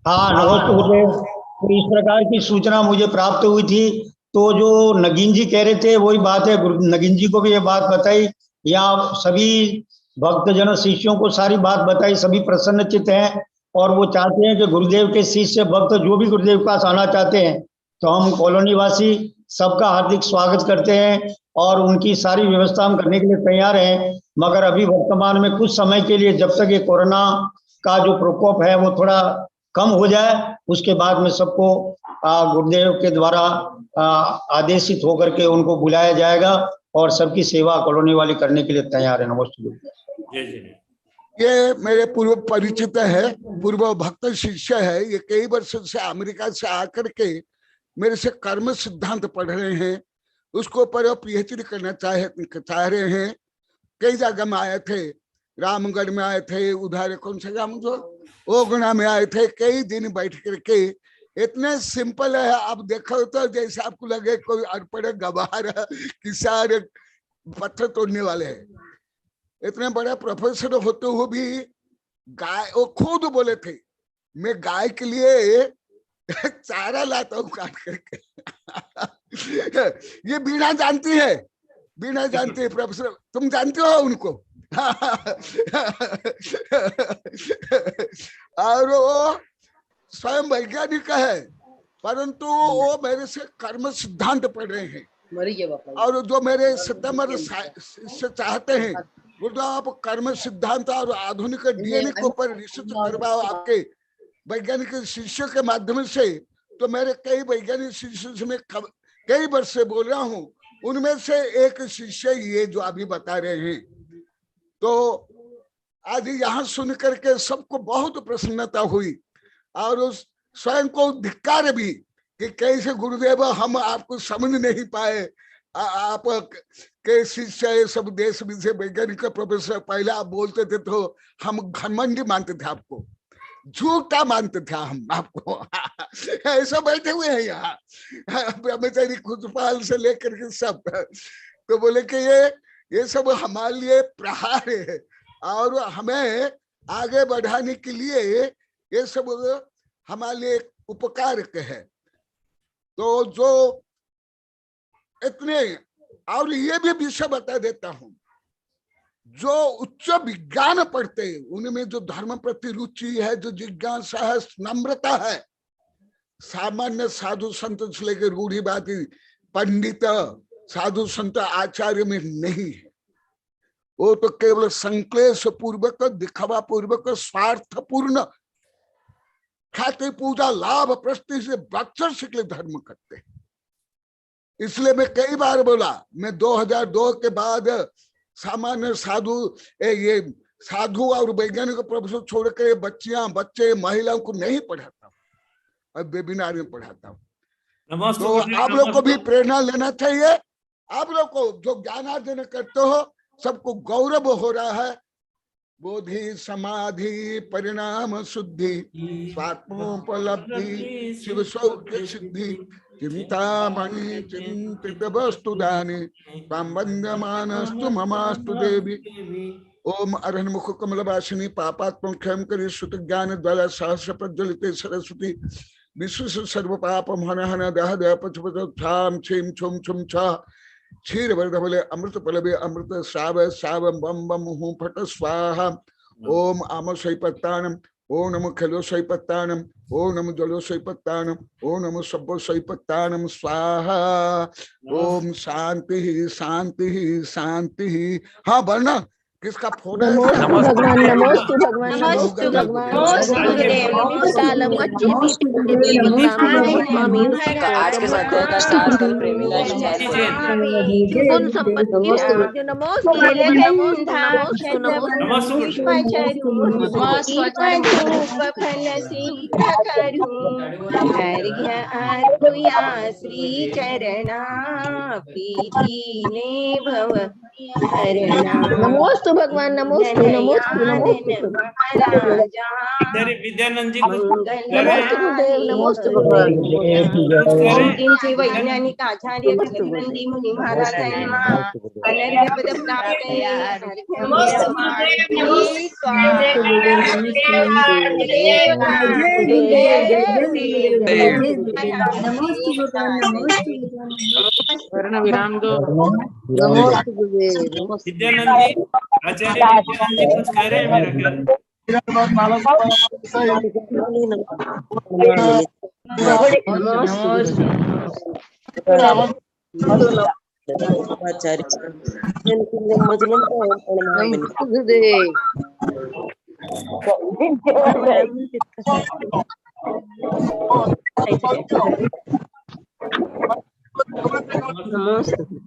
हाँ नमस्ते गुरुदेव। तो इस प्रकार की सूचना मुझे प्राप्त हुई थी, तो जो नगीन जी कह रहे थे वही बात है, नगीन जी को भी ये बात बताई, यहाँ सभी भक्तजनों शिष्यों को सारी बात बताई, सभी प्रसन्नचित्त हैं और वो चाहते हैं कि गुरुदेव के शिष्य भक्त जो भी गुरुदेव के पास आना चाहते हैं, तो हम कॉलोनी वासी सबका हार्दिक स्वागत करते हैं और उनकी सारी व्यवस्था हम करने के लिए तैयार हैं। मगर अभी वर्तमान में कुछ समय के लिए, जब तक ये कोरोना का जो प्रकोप है वो थोड़ा कम हो जाए, उसके बाद में सबको गुरुदेव के द्वारा आदेशित होकर के उनको बुलाया जाएगा और सबकी सेवा कॉलोनी वाले करने के लिए तैयार है। नमस्ते। ये मेरे पूर्व परिचित है, पूर्व भक्त शिष्य है। ये कई वर्षों से अमेरिका से आकर के मेरे से कर्म सिद्धांत पढ़ रहे हैं, उसको पर पीएचडी करना चाह रहे हैं। कई जगह में आए थे, रामगढ़ में आए थे, उधर कौन सा गांव जो ओगुना में आए थे, कई दिन बैठ करके। इतने सिंपल है, आप देखो तो जैसे आपको लगे कोई अड़पड़ गवार किसान पत्थर तोड़ने वाले हैं। इतने बड़े प्रोफेसर होते हुए भी गाय, वो खुद बोले थे मैं गाय के लिए चारा लाता हूँ काट करके। ये बीना जानती है, बीना जानती है प्रोफेसर, तुम जानते हो उनको। और वो स्वयं वैज्ञानिक है, परंतु वो मेरे से कर्म सिद्धांत पढ़ रहे हैं। और जो मेरे सितंबर से चाहते हैं बोलते आप कर्म सिद्धांत और आधुनिक डीएनए के ऊपर रिसर्च करवाओ आपके वैज्ञानिक शिष्य के माध्यम से। तो मेरे कई वैज्ञानिक शिष्य से मैं कई वर्ष से बोल रहा हूँ, उनमें से एक शिष्य ये जो अभी बता रहे हैं। तो आज यहाँ सुन करके सबको बहुत प्रसन्नता हुई और उस स्वयं को धिक्कार भी कि कैसे गुरुदेव हम आपको समझ नहीं पाए, आप के शिष्य सब देश विदेश वैज्ञानिक प्रोफेसर, पहले आप बोलते थे तो हम घमंडी मानते थे, आपको झूठा मानते थे हम आपको। ऐसा बैठे हुए हैं यहाँ ब्रह्मचारी खुशपाल से लेकर के सब। तो बोले कि ये सब हमारे लिए प्रहार है और हमें आगे बढ़ाने के लिए ये सब हमारे लिए उपकारक है। तो जो इतने, और ये भी विषय बता देता हूं, जो उच्च विज्ञान पढ़ते हैं उनमें जो धर्म प्रति रुचि है, जो जिज्ञासा है, नम्रता है, सामान्य साधु संत से लेकर रूढ़िवादी पंडित साधु संत आचार्य में नहीं है। वो तो केवल संक्लेश पूर्वक, दिखावा पूर्वक, स्वार्थपूर्ण ख्याति पूजा लाभ प्रस्ति से बख्शर के लिए धर्म करते हैं। इसलिए मैं कई बार बोला, मैं 2002 के बाद सामान्य साधु, ये साधु और वैज्ञानिक प्रोफेसर छोड़कर बच्चियां, बच्चे, महिलाओं को नहीं पढ़ाता हूँ, अब वेबिनार में पढ़ाता हूँ। तो आप लोग को भी प्रेरणा लेना चाहिए। आप लोग को जो ज्ञानार्जन करते हो सबको गौरव हो रहा है बोधि समाधि परिणाम शुद्धि स्वात्मोपलब्धि शिव सौख्य सिद्धि चिंतामणि चिंतित वस्तु दाने तां वन्द्यमानस्तु ममास्तु देवी। ओम अरहन मुख कमल वासिनी पापात्म क्षम करी सुत ज्ञान द्वारा सहस्र प्रज्वलित सरस्वती विश्व सर्व पाप हन हन दह दह पचपच छाम छीम छुम छुम छ क्षीर वर्धवले अमृत पलवे अमृत श्राव श्राव बम बम हूं फट स्वाहा। ओम आम सैपत्तानम ओम नमो खलो सैपत्तानम ओम नमो जलो सैपत्तानम ओम नमो सब्बो सैपत्तानम स्वाहा। ओम शांति शांति शांति। हाँ वरना किसका फोन है? नमोस्तु भगवान, नमोस्तु भगवान, नमोस्तु भगवान। आज के सत्य का सार कल प्रेमिला गुण संपत्ति श्री चरणा प्रीति भव नमोस्तु भगवान, नमोस्तु नमोस्तु नमोस्तु विद्यानंद जी नमोस्तु भगवान। अंतिमचे वैज्ञानिक आचार्य नंदी मुनि महाराजांना अनर्घ्य पद प्राप्त विराम दो। विद्यानंद जी आचार्य विद्यानंद जी कुछ कह रहे हैं मेरा ख्याल। नमोस्तु।